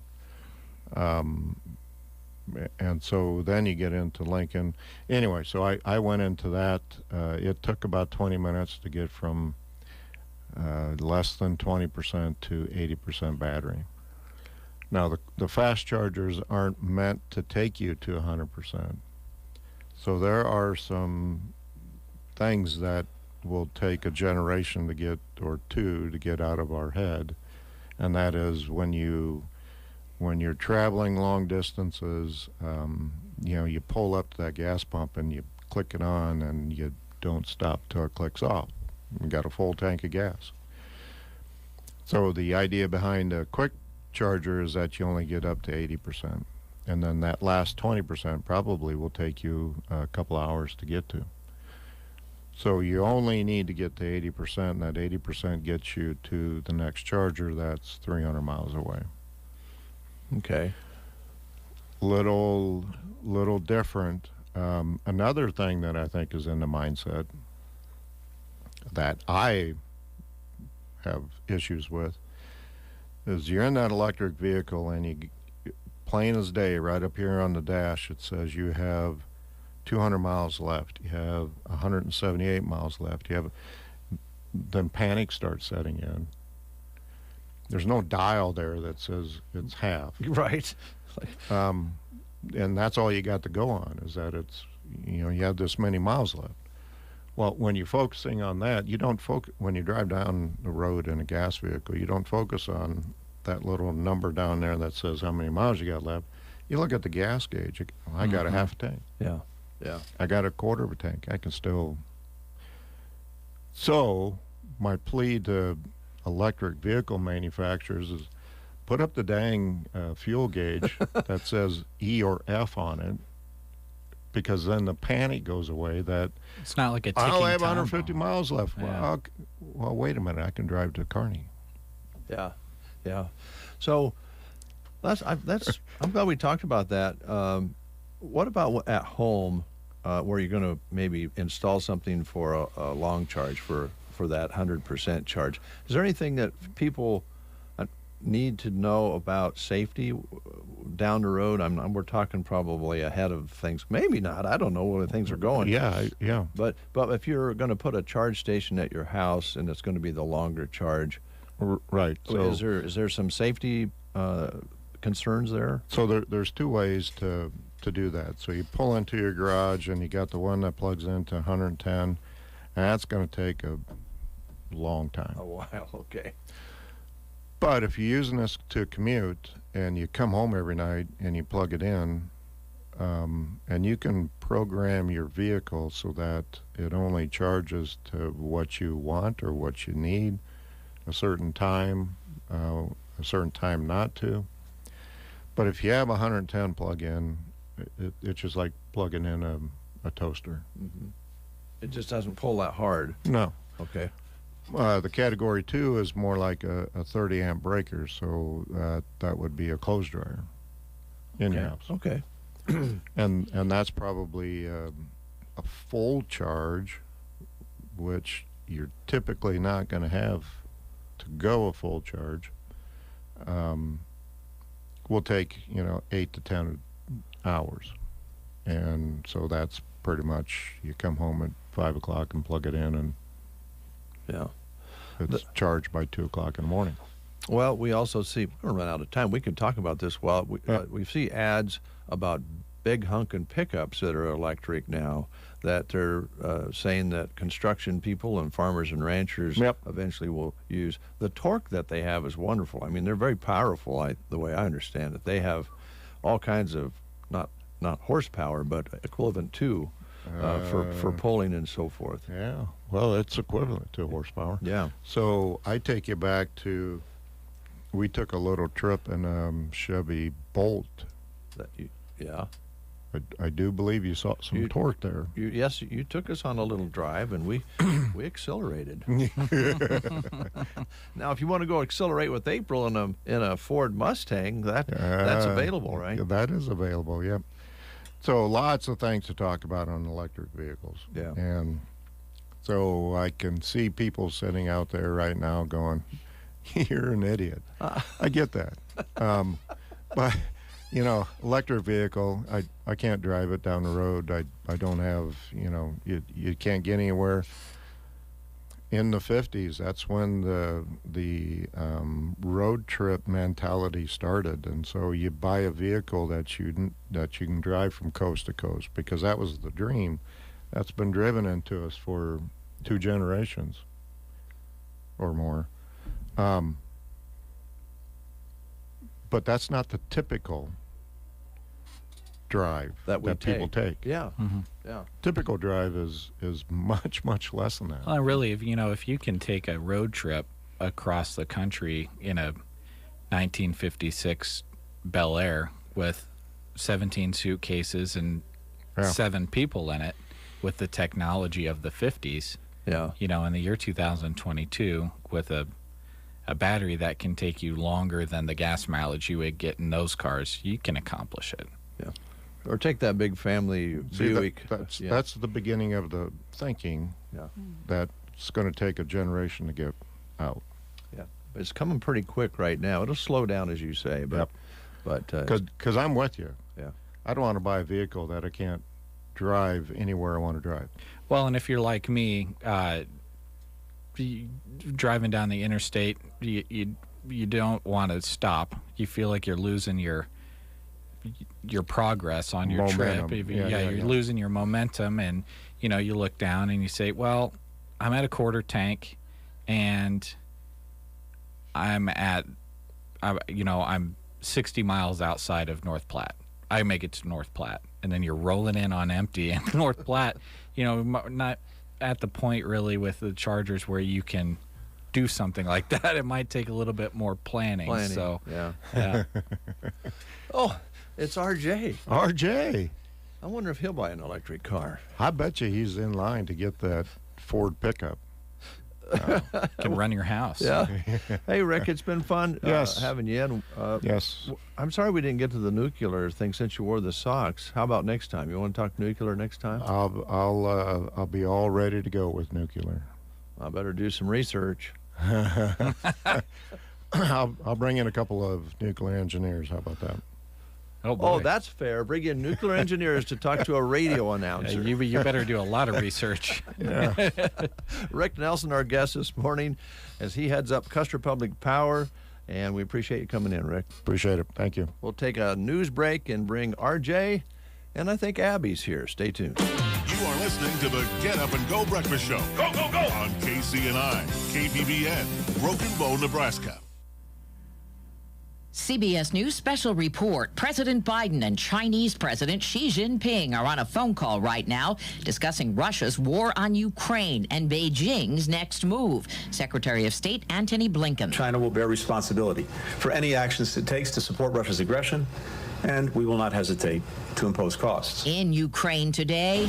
And so then you get into Lincoln. Anyway, so I went into that. It took about 20 minutes to get from less than 20% to 80% battery. Now, the fast chargers aren't meant to take you to 100%. So there are some things that will take a generation to get, or two, to get out of our head. And that is when you're traveling long distances, you pull up to that gas pump and you click it on and you don't stop till it clicks off. You got a full tank of gas. So the idea behind a quick charger is that you only get up to 80%. And then that last 20% probably will take you a couple hours to get to. So you only need to get to 80%, and that 80% gets you to the next charger that's 300 miles away.
Okay.
Little different. Another thing that I think is in the mindset that I have issues with is you're in that electric vehicle and you, plain as day, right up here on the dash, it says you have 200 miles left. You have 178 miles left. You have, then panic starts setting in. There's no dial there that says it's half.
Right.
And that's all you got to go on, is that it's, you have this many miles left. Well, when you're focusing on that, you don't focus, when you drive down the road in a gas vehicle, you don't focus on that little number down there that says how many miles you got left. You look at the gas gauge. I got a half a tank.
Yeah. Yeah.
I got a quarter of a tank. I can still. So my plea to electric vehicle manufacturers is put up the dang fuel gauge that says E or F on it, because then the panic goes away that
it's not like a ticking
I'll have
time
150
bomb.
miles left.
Yeah.
Well, wait a minute. I can drive to Kearney.
Yeah, yeah. So I'm glad we talked about that. What about at home, where you're going to maybe install something for a long charge for that 100% charge? Is there anything that people need to know about safety down the road? We're talking probably ahead of things. Maybe not. I don't know where things are going.
Yeah.
But if you're going to put a charge station at your house and it's going to be the longer charge,
right? So
is there some safety concerns there?
So there's two ways to do that. So you pull into your garage and you got the one that plugs into 110, and that's going to take a long time.
A while, okay.
But if you're using this to commute and you come home every night and you plug it in, and you can program your vehicle so that it only charges to what you want or what you need, a certain time not to. But if you have 110 plug-in, it's just like plugging in a toaster.
Mm-hmm. It just doesn't pull that hard.
No.
Okay.
The category 2 is more like a 30 amp breaker, so that would be a clothes dryer in your house.
Okay.
and that's probably a full charge, which you're typically not going to have to go a full charge. Will take 8 to 10 hours, and so that's pretty much, you come home at 5 o'clock and plug it in, and it's charged by 2 o'clock in the morning.
Well, we also see, we're going to run out of time. We can talk about this. Well, we see ads about big hunkin' pickups that are electric now, that they're saying that construction people and farmers and ranchers eventually will use. The torque that they have is wonderful. I mean, they're very powerful, the way I understand it. They have all kinds of, not horsepower, but equivalent to, for pulling and so forth.
Yeah, well, it's equivalent to horsepower.
Yeah.
So I take you back to, we took a little trip in a Chevy Bolt.
Yeah.
I do believe you saw some torque there.
Yes, you took us on a little drive, and we accelerated. Now, if you want to go accelerate with April in a Ford Mustang, that's available, right?
That is available, yep. So lots of things to talk about on electric vehicles.
Yeah.
And so I can see people sitting out there right now going, "You're an idiot." I get that, but. Electric vehicle, I can't drive it down the road. I don't have, you can't get anywhere. In the 50s, that's when the road trip mentality started. And so you buy a vehicle that you can drive from coast to coast, because that was the dream. That's been driven into us for 2 generations or more. But that's not the typical drive that people take.
Yeah.
Mm-hmm.
Yeah.
Typical drive is much, much less than that.
Well, really, if you can take a road trip across the country in a 1956 Bel Air with 17 suitcases and 7 people in it, with the technology of the 50s, in the year 2022, with a battery that can take you longer than the gas mileage you would get in those cars, you can accomplish it.
Yeah. Or take that big family Buick.
That's the beginning of the thinking.
Yeah.
That's going to take a generation to get out.
Yeah. It's coming pretty quick right now. It'll slow down, as you say, but
because I'm with you.
Yeah,
I don't want to buy a vehicle that I can't drive anywhere I want to drive.
Well, and if you're like me, driving down the interstate, you don't want to stop. You feel like you're losing your progress on your
Momentum.
trip.
Yeah,
You're losing your momentum, and you look down and you say, well, I'm at a quarter tank and I'm 60 miles outside of North Platte. I make it to North Platte, and then you're rolling in on empty, and North Platte, not at the point really with the Chargers where you can do something like that. It might take a little bit more planning. So
yeah. Oh, it's RJ.
RJ.
I wonder if he'll buy an electric car.
I bet you he's in line to get that Ford pickup.
Can run your house.
Yeah. Hey, Rick, it's been fun having you in.
Yes.
I'm sorry we didn't get to the nuclear thing since you wore the socks. How about next time? You want to talk nuclear next time?
I'll be all ready to go with nuclear.
I better do some research.
I'll bring in a couple of nuclear engineers. How about that?
Oh,
that's fair. Bring in nuclear engineers to talk to a radio announcer.
You better do a lot of research.
Yeah.
Rick Nelson, our guest this morning, as he heads up Custer Public Power, and we appreciate you coming in, Rick.
Appreciate it. Thank you.
We'll take a news break and bring RJ, and I think Abby's here. Stay tuned.
You are listening to the Get Up and Go Breakfast Show. Go, go, go! On KCNI, KPBN, Broken Bow, Nebraska.
CBS News special report. President Biden and Chinese President Xi Jinping are on a phone call right now discussing Russia's war on Ukraine and Beijing's next move. Secretary of State Antony Blinken.
China will bear responsibility for any actions it takes to support Russia's aggression, and we will not hesitate to impose costs.
In Ukraine today,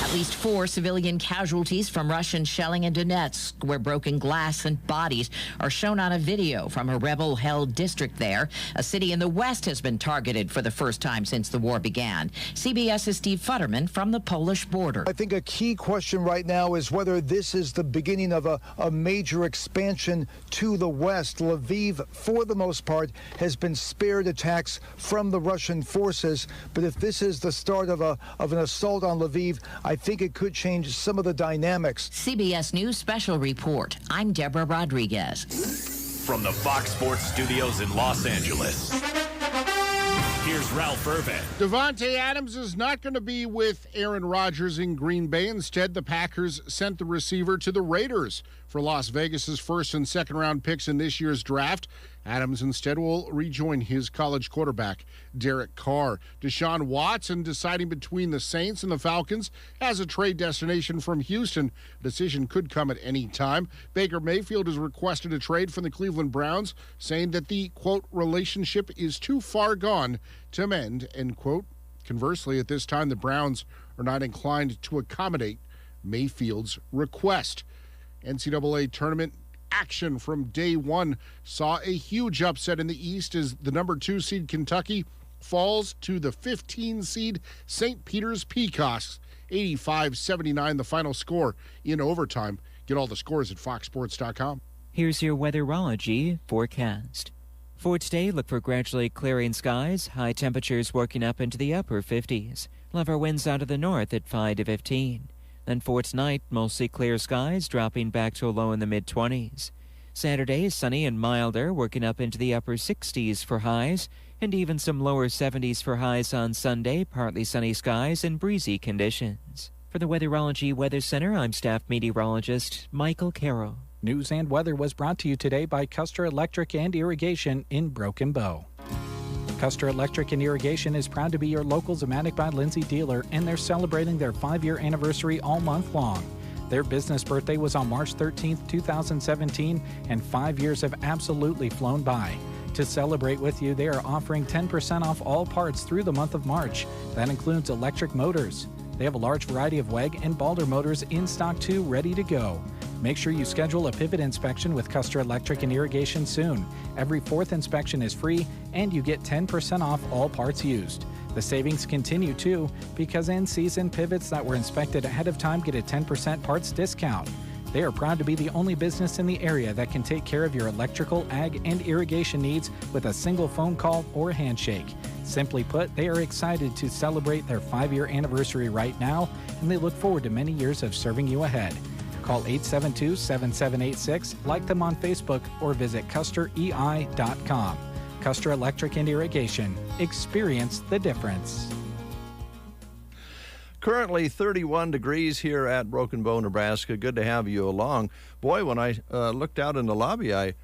at least 4 civilian casualties from Russian shelling in Donetsk, where broken glass and bodies are shown on a video from a rebel-held district there. A city in the west has been targeted for the first time since the war began. CBS's Steve Futterman from the Polish border.
I think a key question right now is whether this is the beginning of a major expansion to the west. Lviv, for the most part, has been spared attacks from the Russian forces. But if this is the start of an assault on Lviv, I think it could change some of the dynamics.
CBS News special report. I'm Deborah Rodriguez.
From the Fox Sports Studios in Los Angeles, here's Ralph Irvin.
Davante Adams is not going to be with Aaron Rodgers in Green Bay. Instead, the Packers sent the receiver to the Raiders for Las Vegas's first and second round picks in this year's draft. Adams instead will rejoin his college quarterback, Derek Carr. Deshaun Watson deciding between the Saints and the Falcons as a trade destination from Houston. A decision could come at any time. Baker Mayfield has requested a trade from the Cleveland Browns, saying that the, quote, relationship is too far gone to mend, end quote. Conversely, at this time, the Browns are not inclined to accommodate Mayfield's request. NCAA tournament action from day one saw a huge upset in the East as the number 2 seed Kentucky falls to the 15 seed St. Peter's Peacocks. 85-79 the final score in overtime. Get all the scores at foxsports.com.
Here's your weatherology forecast. For today, look for gradually clearing skies, high temperatures working up into the upper 50s. Lower winds out of the north at 5 to 15. Then for tonight, mostly clear skies, dropping back to a low in the mid-20s. Saturday, sunny and milder, working up into the upper 60s for highs, and even some lower 70s for highs on Sunday, partly sunny skies and breezy conditions. For the Weatherology Weather Center, I'm staff meteorologist Michael Carroll.
News and weather was brought to you today by Custer Electric and Irrigation in Broken Bow. Custer Electric and Irrigation is proud to be your local Zematic by Lindsay dealer, and they're celebrating their 5-year anniversary all month long. Their business birthday was on March 13th, 2017, and 5 years have absolutely flown by. To celebrate with you, they are offering 10% off all parts through the month of March. That includes electric motors. They have a large variety of WEG and Balder motors in stock too, ready to go. Make sure you schedule a pivot inspection with Custer Electric and Irrigation soon. Every 4th inspection is free, and you get 10% off all parts used. The savings continue too, because in-season pivots that were inspected ahead of time get a 10% parts discount. They are proud to be the only business in the area that can take care of your electrical, ag, and irrigation needs with a single phone call or handshake. Simply put, they are excited to celebrate their 5-year anniversary right now, and they look forward to many years of serving you ahead. Call 872-7786, like them on Facebook, or visit custerei.com. Custer Electric and Irrigation. Experience the difference.
Currently 31 degrees here at Broken Bow, Nebraska. Good to have you along. Boy, when I looked out in the lobby, I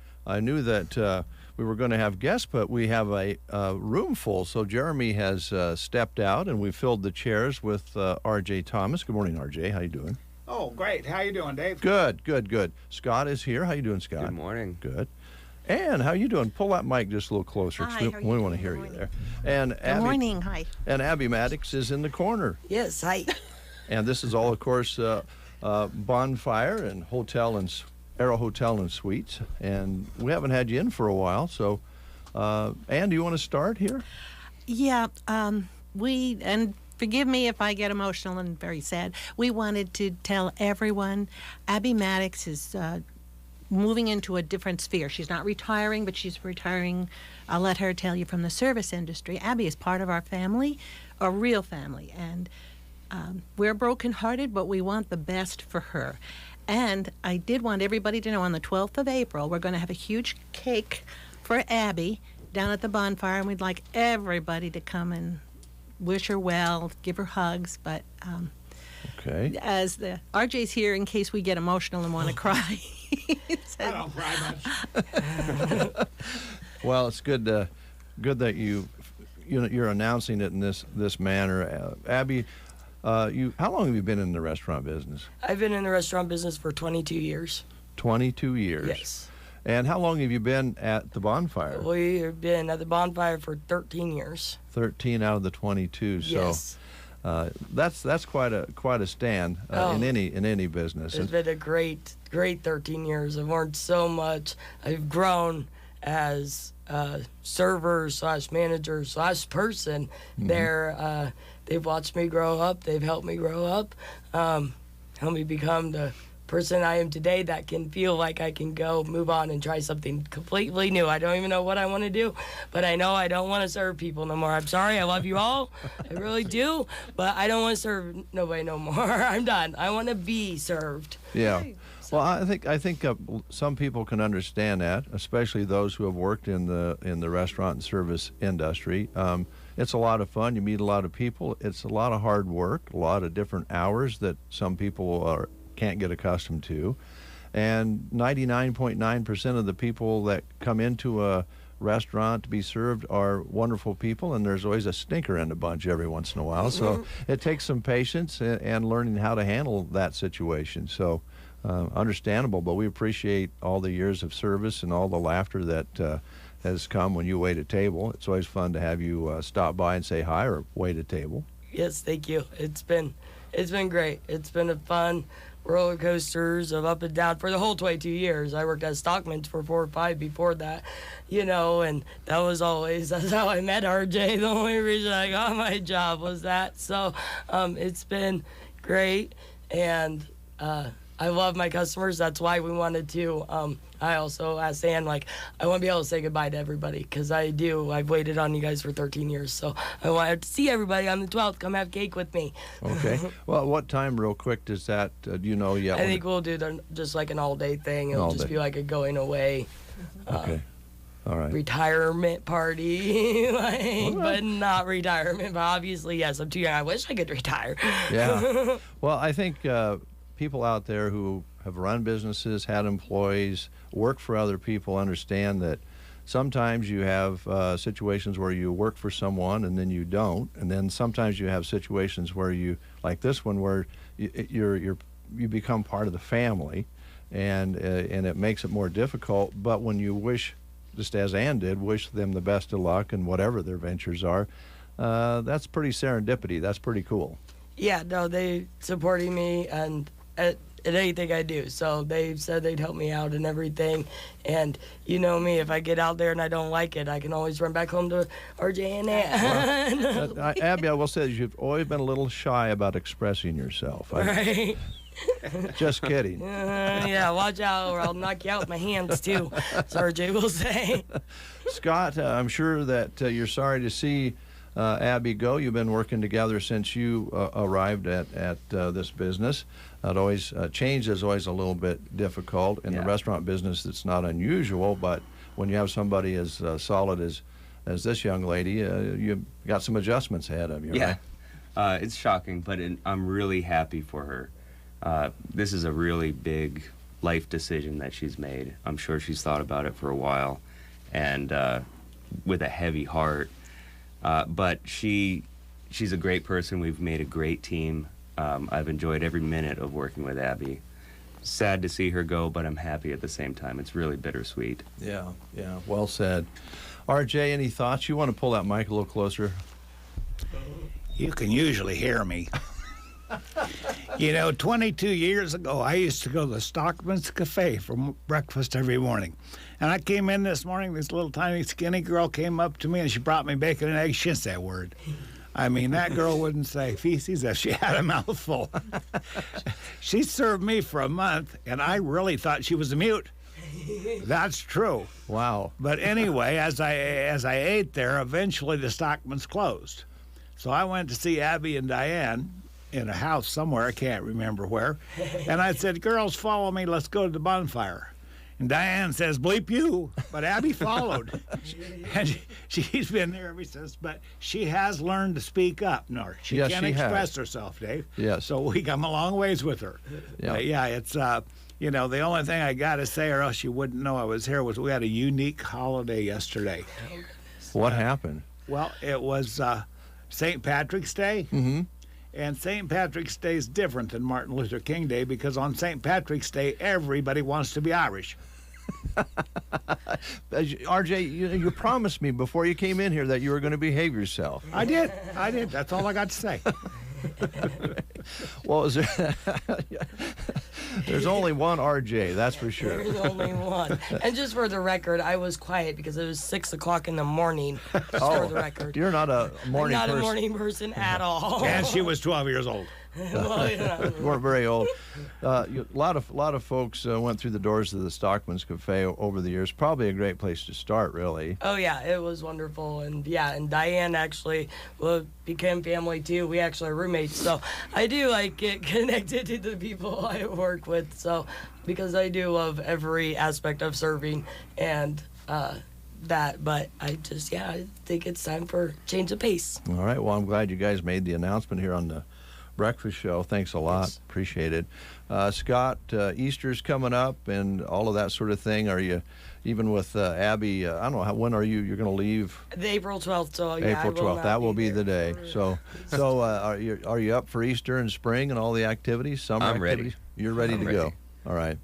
knew that we were going to have guests, but we have a room full. So Jeremy has stepped out, and we filled the chairs with R.J. Thomas. Good morning, R.J. How you doing?
Oh, great. How you doing, Dave?
Good. Scott is here. How you doing, Scott?
Good morning.
Good. Ann, how you doing? Pull that mic just a little closer.
Hi,
we want to hear you there. And
Good morning. Hi.
And Abby Maddox is in the corner.
Yes, hi.
And this is all, of course, Bonfire and Arrow Hotel and Suites. And we haven't had you in for a while. So, Ann, do you want to start here?
Yeah, and forgive me if I get emotional and very sad. We wanted to tell everyone Abby Maddox is moving into a different sphere. She's not retiring, but she's retiring, I'll let her tell you, from the service industry. Abby is part of our family, a real family, and we're brokenhearted, but we want the best for her. And I did want everybody to know on the 12th of April, we're going to have a huge cake for Abby down at the bonfire, and we'd like everybody to come and wish her well, give her hugs, but
okay.
As the RJ's here in case we get emotional and want to cry.
I don't cry much.
Well, it's good that you're announcing it in this manner. Abby, how long have you been in the restaurant business?
I've been in the restaurant business for 22 years.
22 years?
Yes.
And how long have you been at the bonfire?
We've been at the bonfire for 13 years.
13 out of the 22. So
Yes.
That's quite a stand in any business.
It's been a great 13 years. I've learned so much. I've grown as server / manager / person.
Mm-hmm.
They've watched me grow up. They've helped me grow up, helped me become the person I am today, that can feel like I can go move on and try something completely new. I don't even know what I want to do, but I know I don't want to serve people no more. I'm sorry, I love you all, I really do, but I don't want to serve nobody no more. I'm done. I want to be served.
Yeah. Well, I think some people can understand that, especially those who have worked in the restaurant and service industry. It's a lot of fun. You meet a lot of people. It's a lot of hard work, a lot of different hours that some people can't get accustomed to. And 99.9% of the people that come into a restaurant to be served are wonderful people, and there's always a stinker in the bunch every once in a while. So it takes some patience and learning how to handle that situation. So understandable, but we appreciate all the years of service and all the laughter that has come when you wait a table. It's always fun to have you stop by and say hi or wait a table.
Yes, thank you. It's been great. It's been a fun roller coasters of up and down for the whole 22 years. I worked at Stockman's for 4 or 5 before that, and that's how I met RJ. The only reason I got my job was that. So it's been great, and I love my customers. That's why we wanted to. I also asked Ann, I want to be able to say goodbye to everybody, because I do. I've waited on you guys for 13 years, so I wanted to see everybody on the 12th. Come have cake with me.
Okay. Well, what time, real quick, does that, do you know yet?
I think we'll do just like an all-day thing. It'll just be like a going away.
Okay. All right.
Retirement party, but not retirement. But obviously, yes, I'm too young. I wish I could retire.
Yeah. Well, I think people out there who have run businesses, had employees, work for other people, understand that sometimes you have situations where you work for someone and then you don't, and then sometimes you have situations where you, like this one, where you become part of the family, and it makes it more difficult. But when you wish, just as Ann did, wish them the best of luck in whatever their ventures are, that's pretty serendipity. That's pretty cool.
Yeah, no, they supporting me and at anything I do. So they've said they'd help me out and everything. And you know me, if I get out there and I don't like it, I can always run back home to RJ and Ann.
Abby, I will say you've always been a little shy about expressing yourself.
Right.
Just kidding.
Yeah, watch out or I'll knock you out with my hands too, as RJ will say.
Scott, I'm sure that you're sorry to see Abby go. You've been working together since you arrived at this business. It always change is always a little bit difficult in the restaurant business. It's not unusual, but when you have somebody as solid as this young lady, you got some adjustments ahead of you.
Yeah,
right?
It's shocking, but I'm really happy for her. This is a really big life decision that she's made. I'm sure she's thought about it for a while, and with a heavy heart. But she's a great person. We've made a great team. I've enjoyed every minute of working with Abby. Sad to see her go, but I'm happy at the same time. It's really bittersweet.
Yeah, well said. RJ, any thoughts? You want to pull that mic a little closer?
You can usually hear me. 22 years ago, I used to go to the Stockman's Cafe for breakfast every morning. And I came in this morning, this little tiny skinny girl came up to me and she brought me bacon and eggs. She didn't say a word. I mean, that girl wouldn't say feces if she had a mouthful. She served me for a month, and I really thought she was a mute. That's true.
Wow.
But anyway, as I ate there, eventually the Stockman's closed. So I went to see Abby and Diane in a house somewhere, I can't remember where. And I said, girls, follow me, let's go to the bonfire. And Diane says, bleep you. But Abby followed. And she's been there ever since. But she has learned to speak up. No, she can't express herself, Dave.
Yes.
So we come a long ways with her.
Yeah.
But yeah, it's, the only thing I got to say, or else you wouldn't know I was here, was we had a unique holiday yesterday.
What happened?
Well, it was St. Patrick's Day.
Mm-hmm.
And St. Patrick's Day is different than Martin Luther King Day because on St. Patrick's Day, everybody wants to be Irish.
RJ, you promised me before you came in here that you were going to behave yourself.
I did. That's all I got to say.
Well, there's only one RJ, that's for sure.
There's only one. And just for the record, I was quiet because it was 6 o'clock in the morning. Just for the record.
You're not a morning person.
I'm not a morning person at all.
And she was 12 years old.
Well,
You weren't very old. A lot of folks went through the doors of the Stockman's Cafe over the years. Probably a great place to start, really.
Oh yeah, it was wonderful, and Diane actually became family too. We actually are roommates, so I do get connected to the people I work with. So because I do love every aspect of serving and that, but I think it's time for change of pace.
All right. Well, I'm glad you guys made the announcement here on the breakfast show. Thanks a lot. Yes. Appreciate it. Scott, Easter's coming up and all of that sort of thing. Are you, even with Abby, I don't know, when are you're going to leave?
April 12th. So
April 12th. That will be the day. So are you up for Easter and spring and all the activities, summer activities?
Ready.
You're ready to go. All right.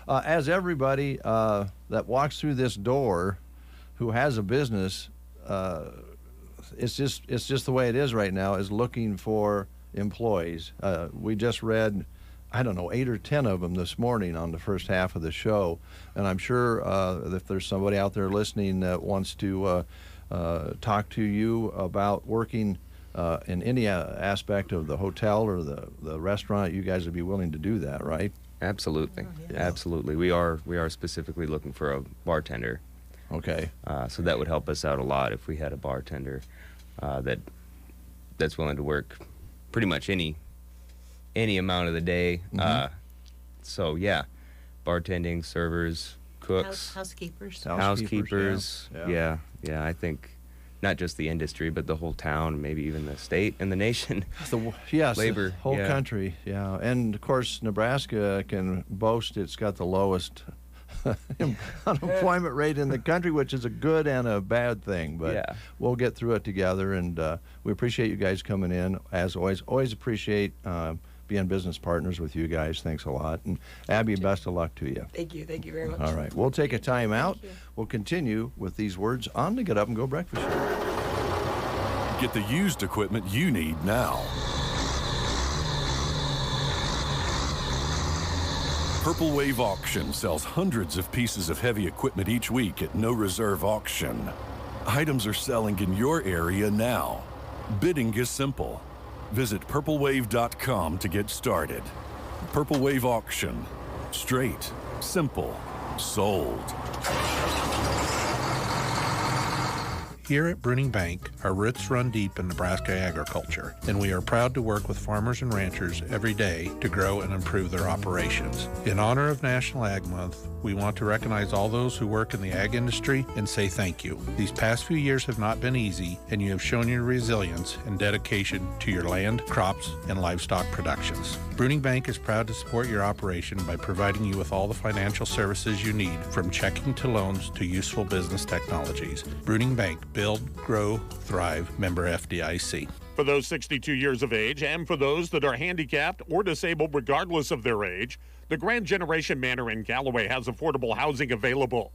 As everybody that walks through this door who has a business, it's just the way it is right now, is looking for employees. We just read, 8 or 10 of them this morning on the first half of the show, and I'm sure if there's somebody out there listening that wants to talk to you about working in any aspect of the hotel or the restaurant, you guys would be willing to do that, right?
Absolutely.
Yeah.
Absolutely. We are specifically looking for a bartender.
Okay.
So that would help us out a lot if we had a bartender that's willing to work pretty much any amount of the day.
Mm-hmm.
So yeah, bartending, servers, cooks,
housekeepers.
Yeah. I think not just the industry, but the whole town, maybe even the state and the nation.
Yes,
labor,
the whole country. Yeah, and of course Nebraska can boast it's got the lowest unemployment rate in the country, which is a good and a bad thing, but we'll get through it together, and we appreciate you guys coming in as always appreciate being business partners with you guys. Thanks a lot, and Abby, best of luck to you.
Thank you very much.
All right, we'll take a time out. We'll continue with these words on the Get Up and Go Breakfast Show.
Get the used equipment you need now. Purple Wave Auction sells hundreds of pieces of heavy equipment each week at no reserve auction. Items are selling in your area now. Bidding is simple. Visit purplewave.com to get started. Purple Wave Auction. Straight, simple, sold.
Here at Bruning Bank, our roots run deep in Nebraska agriculture, and we are proud to work with farmers and ranchers every day to grow and improve their operations. In honor of National Ag Month, we want to recognize all those who work in the ag industry and say thank you. These past few years have not been easy, and you have shown your resilience and dedication to your land, crops, and livestock productions. Bruning Bank is proud to support your operation by providing you with all the financial services you need, from checking to loans to useful business technologies. Bruning Bank, build, grow, thrive, member FDIC.
For those 62 years of age and for those that are handicapped or disabled regardless of their age, the Grand Generation Manor in Callaway has affordable housing available.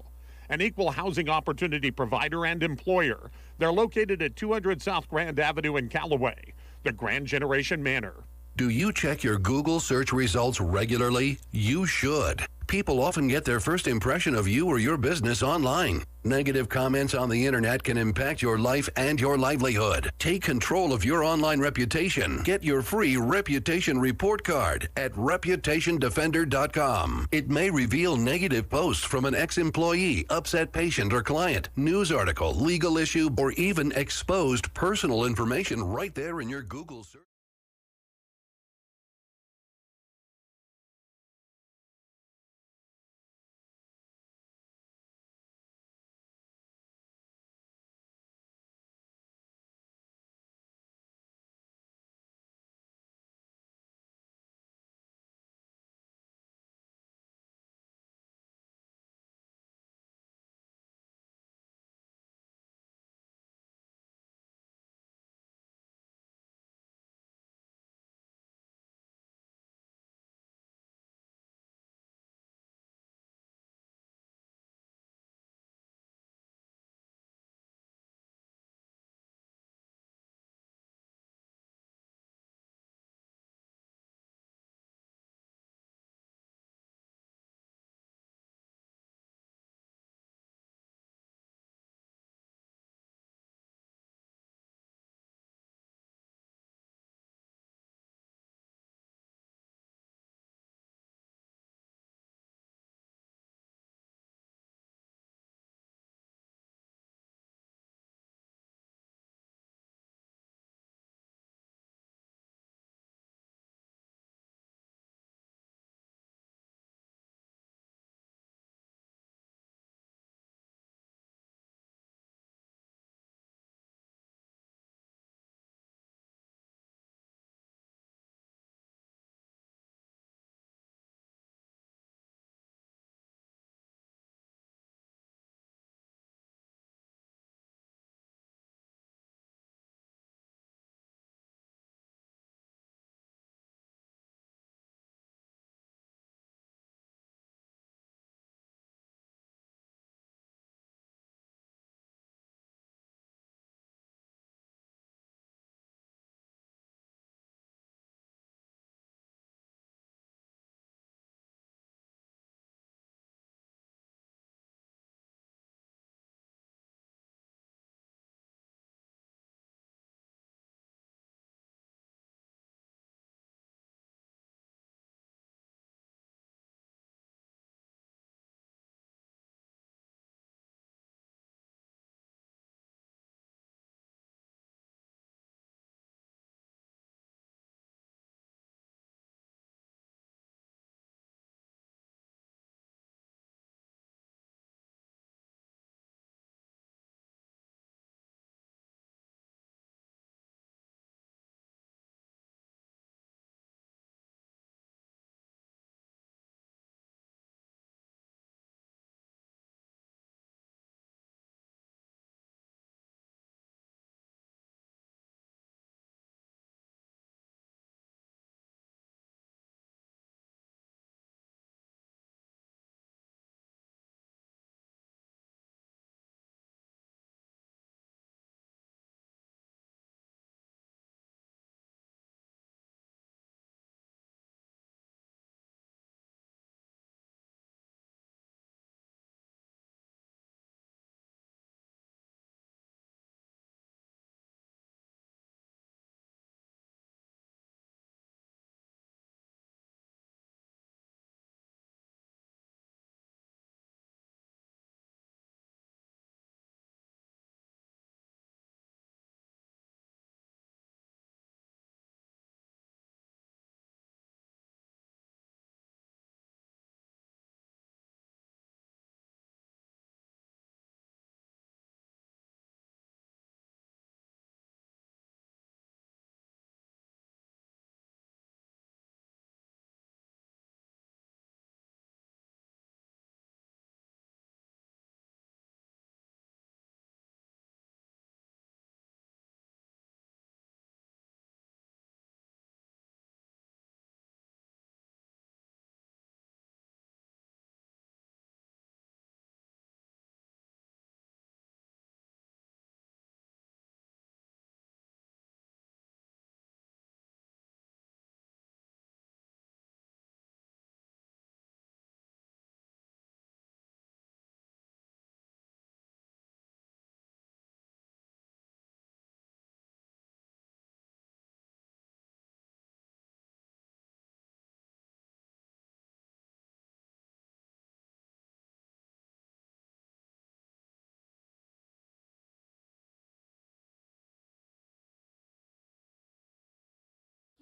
An equal housing opportunity provider and employer. They're located at 200 South Grand Avenue in Callaway. The Grand Generation Manor.
Do you check your Google search results regularly? You should. People often get their first impression of you or your business online. Negative comments on the internet can impact your life and your livelihood. Take control of your online reputation. Get your free reputation report card at reputationdefender.com. It may reveal negative posts from an ex-employee, upset patient or client, news article, legal issue, or even exposed personal information right there in your Google search.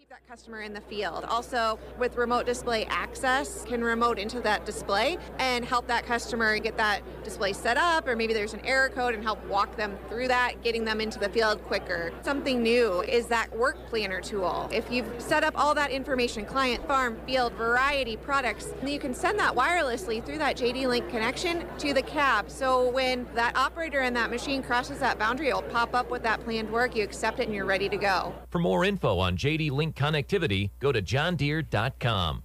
That customer in the field. Also, with remote display access, can remote into that display and help that customer get that display set up, or maybe there's an error code and help walk them through that, getting them into the field quicker. Something new is that work planner tool. If you've set up all that information, client, farm, field, variety, products, then you can send that wirelessly through that JD Link connection to the cab. So when that operator in that machine crosses that boundary, it'll pop up with that planned work, you accept it, and you're ready to go.
For more info on JD Link connectivity, go to johndeere.com.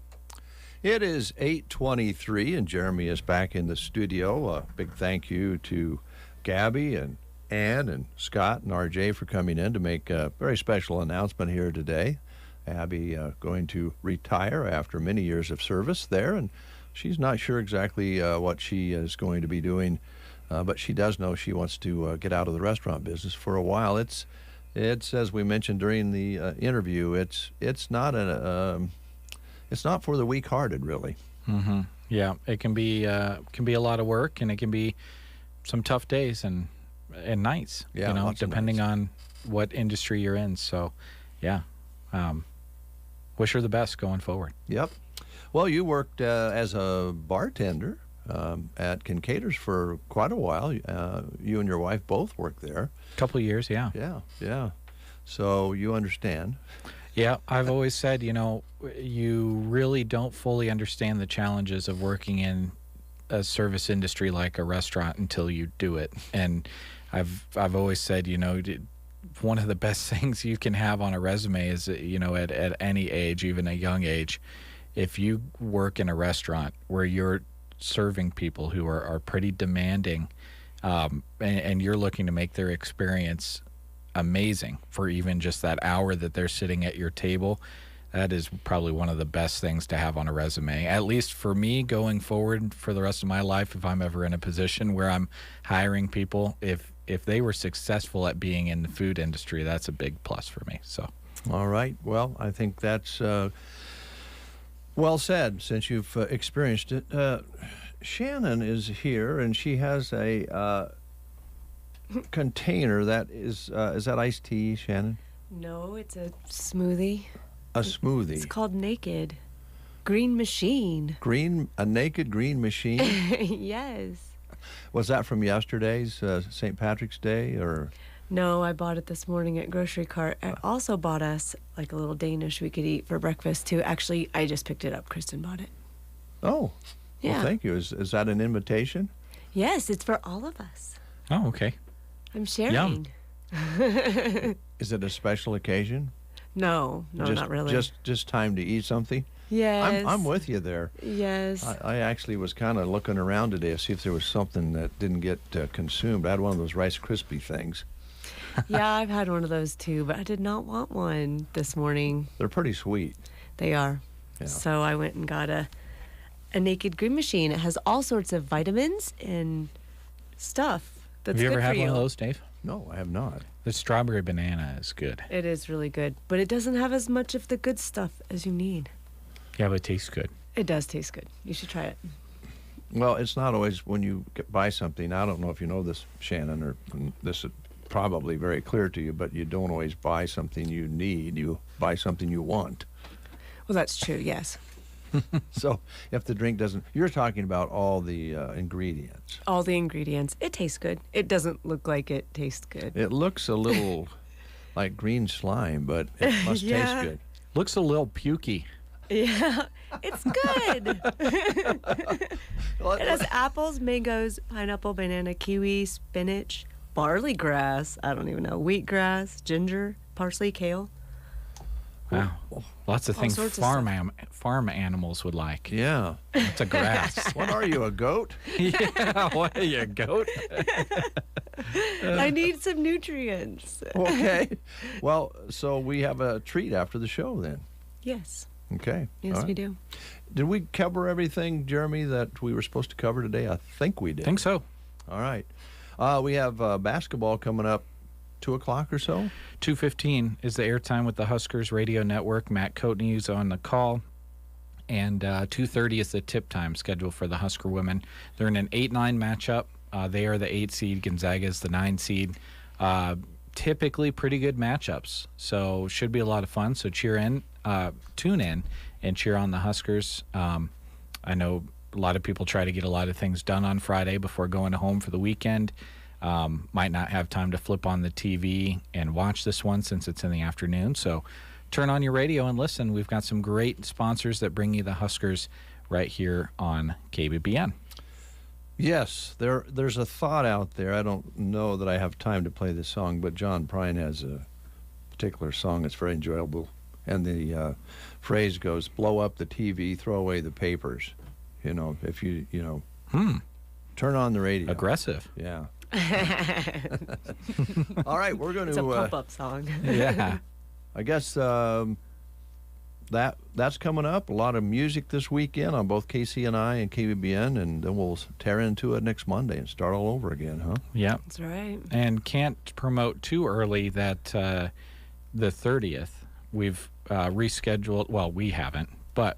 It is 8:23, and Jeremy is back in the studio. A big thank you to Gabby and Ann and Scott and RJ for coming in to make a very special announcement here today. Abby going to retire after many years of service there, and she's not sure exactly what she is going to be doing, but she does know she wants to get out of the restaurant business for a while. It's as we mentioned during the interview. It's not for the weak-hearted, really.
Mm-hmm. Yeah, it can be a lot of work, and it can be some tough days and nights.
Yeah,
depending on what industry you're in. So, yeah, wish her the best going forward.
Yep. Well, you worked as a bartender at Kincaid's for quite a while. You and your wife both worked there.
A couple of years, yeah.
Yeah. So you understand.
Yeah, I've always said, you really don't fully understand the challenges of working in a service industry like a restaurant until you do it. And I've always said, one of the best things you can have on a resume is, at any age, even a young age, if you work in a restaurant where you're serving people who are pretty demanding, and you're looking to make their experience amazing for even just that hour that they're sitting at your table, that is probably one of the best things to have on a resume. At least for me, going forward for the rest of my life, if I'm ever in a position where I'm hiring people, if they were successful at being in the food industry, that's a big plus for me. So,
all right. Well, I think that's well said, since you've experienced it. Shannon is here, and she has a container that is that iced tea, Shannon?
No, it's a smoothie.
A smoothie.
It's called Naked Green Machine.
A naked green machine?
Yes.
Was that from yesterday's St. Patrick's Day, or?
No, I bought it this morning at Grocery Cart. I also bought us like a little Danish we could eat for breakfast too. Actually, I just picked it up. Kristen bought it.
Oh.
Yeah.
Well, thank you. Is that an invitation?
Yes, it's for all of us.
Oh, okay.
I'm sharing.
Yum.
Is it a special occasion?
No, not really.
Just time to eat something?
Yes.
I'm with you there.
Yes.
I actually was kind of looking around today to see if there was something that didn't get consumed. I had one of those Rice Krispie things.
Yeah, I've had one of those too, but I did not want one this morning.
They're pretty sweet.
They are.
Yeah.
So I went and got a Naked Green Machine. It has all sorts of vitamins and stuff that's
Have you
good
ever
for
had
you.
one of those, Dave?
No, I have not.
The strawberry banana is good.
It is really good, but it doesn't have as much of the good stuff as you need.
Yeah, but it tastes good.
It does taste good. You should try it.
Well, it's not always when you buy something. I don't know if you know this, Shannon, or this is probably very clear to you, but you don't always buy something you need. You buy something you want.
Well, that's true, yes.
So if the drink doesn't, you're talking about all the ingredients.
All the ingredients. It tastes good. It doesn't look like it tastes good.
It looks a little like green slime, but it must
Yeah.
taste good.
Looks a little pukey.
Yeah, it's good. It has apples, mangoes, pineapple, banana, kiwi, spinach, barley grass, I don't even know, wheatgrass, ginger, parsley, kale.
Wow. Lots of
All
things
sorts of
farm animals would like.
Yeah.
It's a grass.
What are you, a goat?
Yeah, what are you, a goat?
I need some nutrients.
Okay. Well, so we have a treat after the show then.
Yes.
Okay.
Yes,
All right.
we do.
Did we cover everything, Jeremy, that we were supposed to cover today? I think we did.
Think so.
All right. We have basketball coming up 2 o'clock or so.
2:15 is the airtime with the Huskers Radio Network. Matt Coatney is on the call. And 2:30 is the tip time scheduled for the Husker women. They're in an 8-9 matchup. They are the 8 seed. Gonzaga is the 9 seed. Typically pretty good matchups. So should be a lot of fun. So cheer in tune in and cheer on the Huskers. I know a lot of people try to get a lot of things done on Friday before going home for the weekend. Might not have time to flip on the TV and watch this one since it's in the afternoon. So turn on your radio and listen. We've got some great sponsors that bring you the Huskers right here on KBBN.
Yes, there's a thought out there. I don't know that I have time to play this song, but John Prine has a particular song that's very enjoyable. And the phrase goes, blow up the TV, throw away the papers. You know, if you turn on the radio.
Aggressive.
Yeah. All right, we're going to...
It's a pop-up song.
Yeah.
I guess that's coming up. A lot of music this weekend on both KCNI and KBBN, and then we'll tear into it next Monday and start all over again, huh?
Yeah.
That's right.
And can't promote too early that the 30th, we've rescheduled. Well, we haven't, but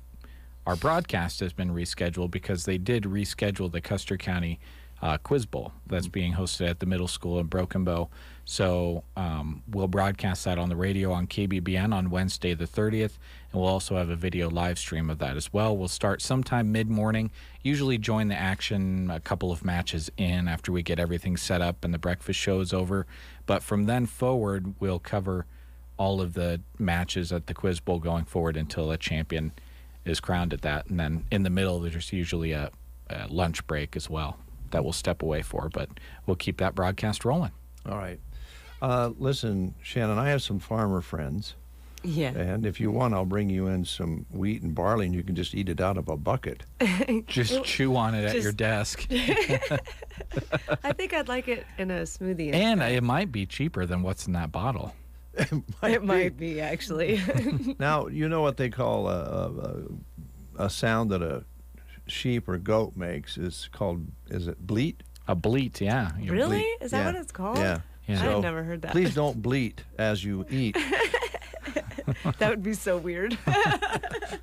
our broadcast has been rescheduled because they did reschedule the Custer County Quiz Bowl that's being hosted at the middle school in Broken Bow. So we'll broadcast that on the radio on KBBN on Wednesday the 30th, and we'll also have a video live stream of that as well. We'll start sometime mid-morning, usually join the action a couple of matches in after we get everything set up and the breakfast show is over. But from then forward, we'll cover all of the matches at the Quiz Bowl going forward until a champion is crowned at that. And then in the middle, there's usually a lunch break as well that we'll step away for, but we'll keep that broadcast rolling.
All right. Listen, Shannon, I have some farmer friends.
Yeah.
And if you want, I'll bring you in some wheat and barley, and you can just eat it out of a bucket.
Just chew on it at your desk.
I think I'd like it in a smoothie.
And it might be cheaper than what's in that bottle.
It might be, actually.
Now, you know what they call a sound that a sheep or goat makes is it bleat?
A bleat, yeah.
Really?
Bleat.
Is that what it's called?
Yeah.
I've never heard that.
Please don't bleat as you eat.
That would be so weird.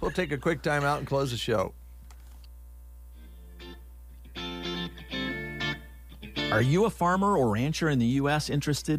We'll take a quick time out and close the show.
Are you a farmer or rancher in the U.S. interested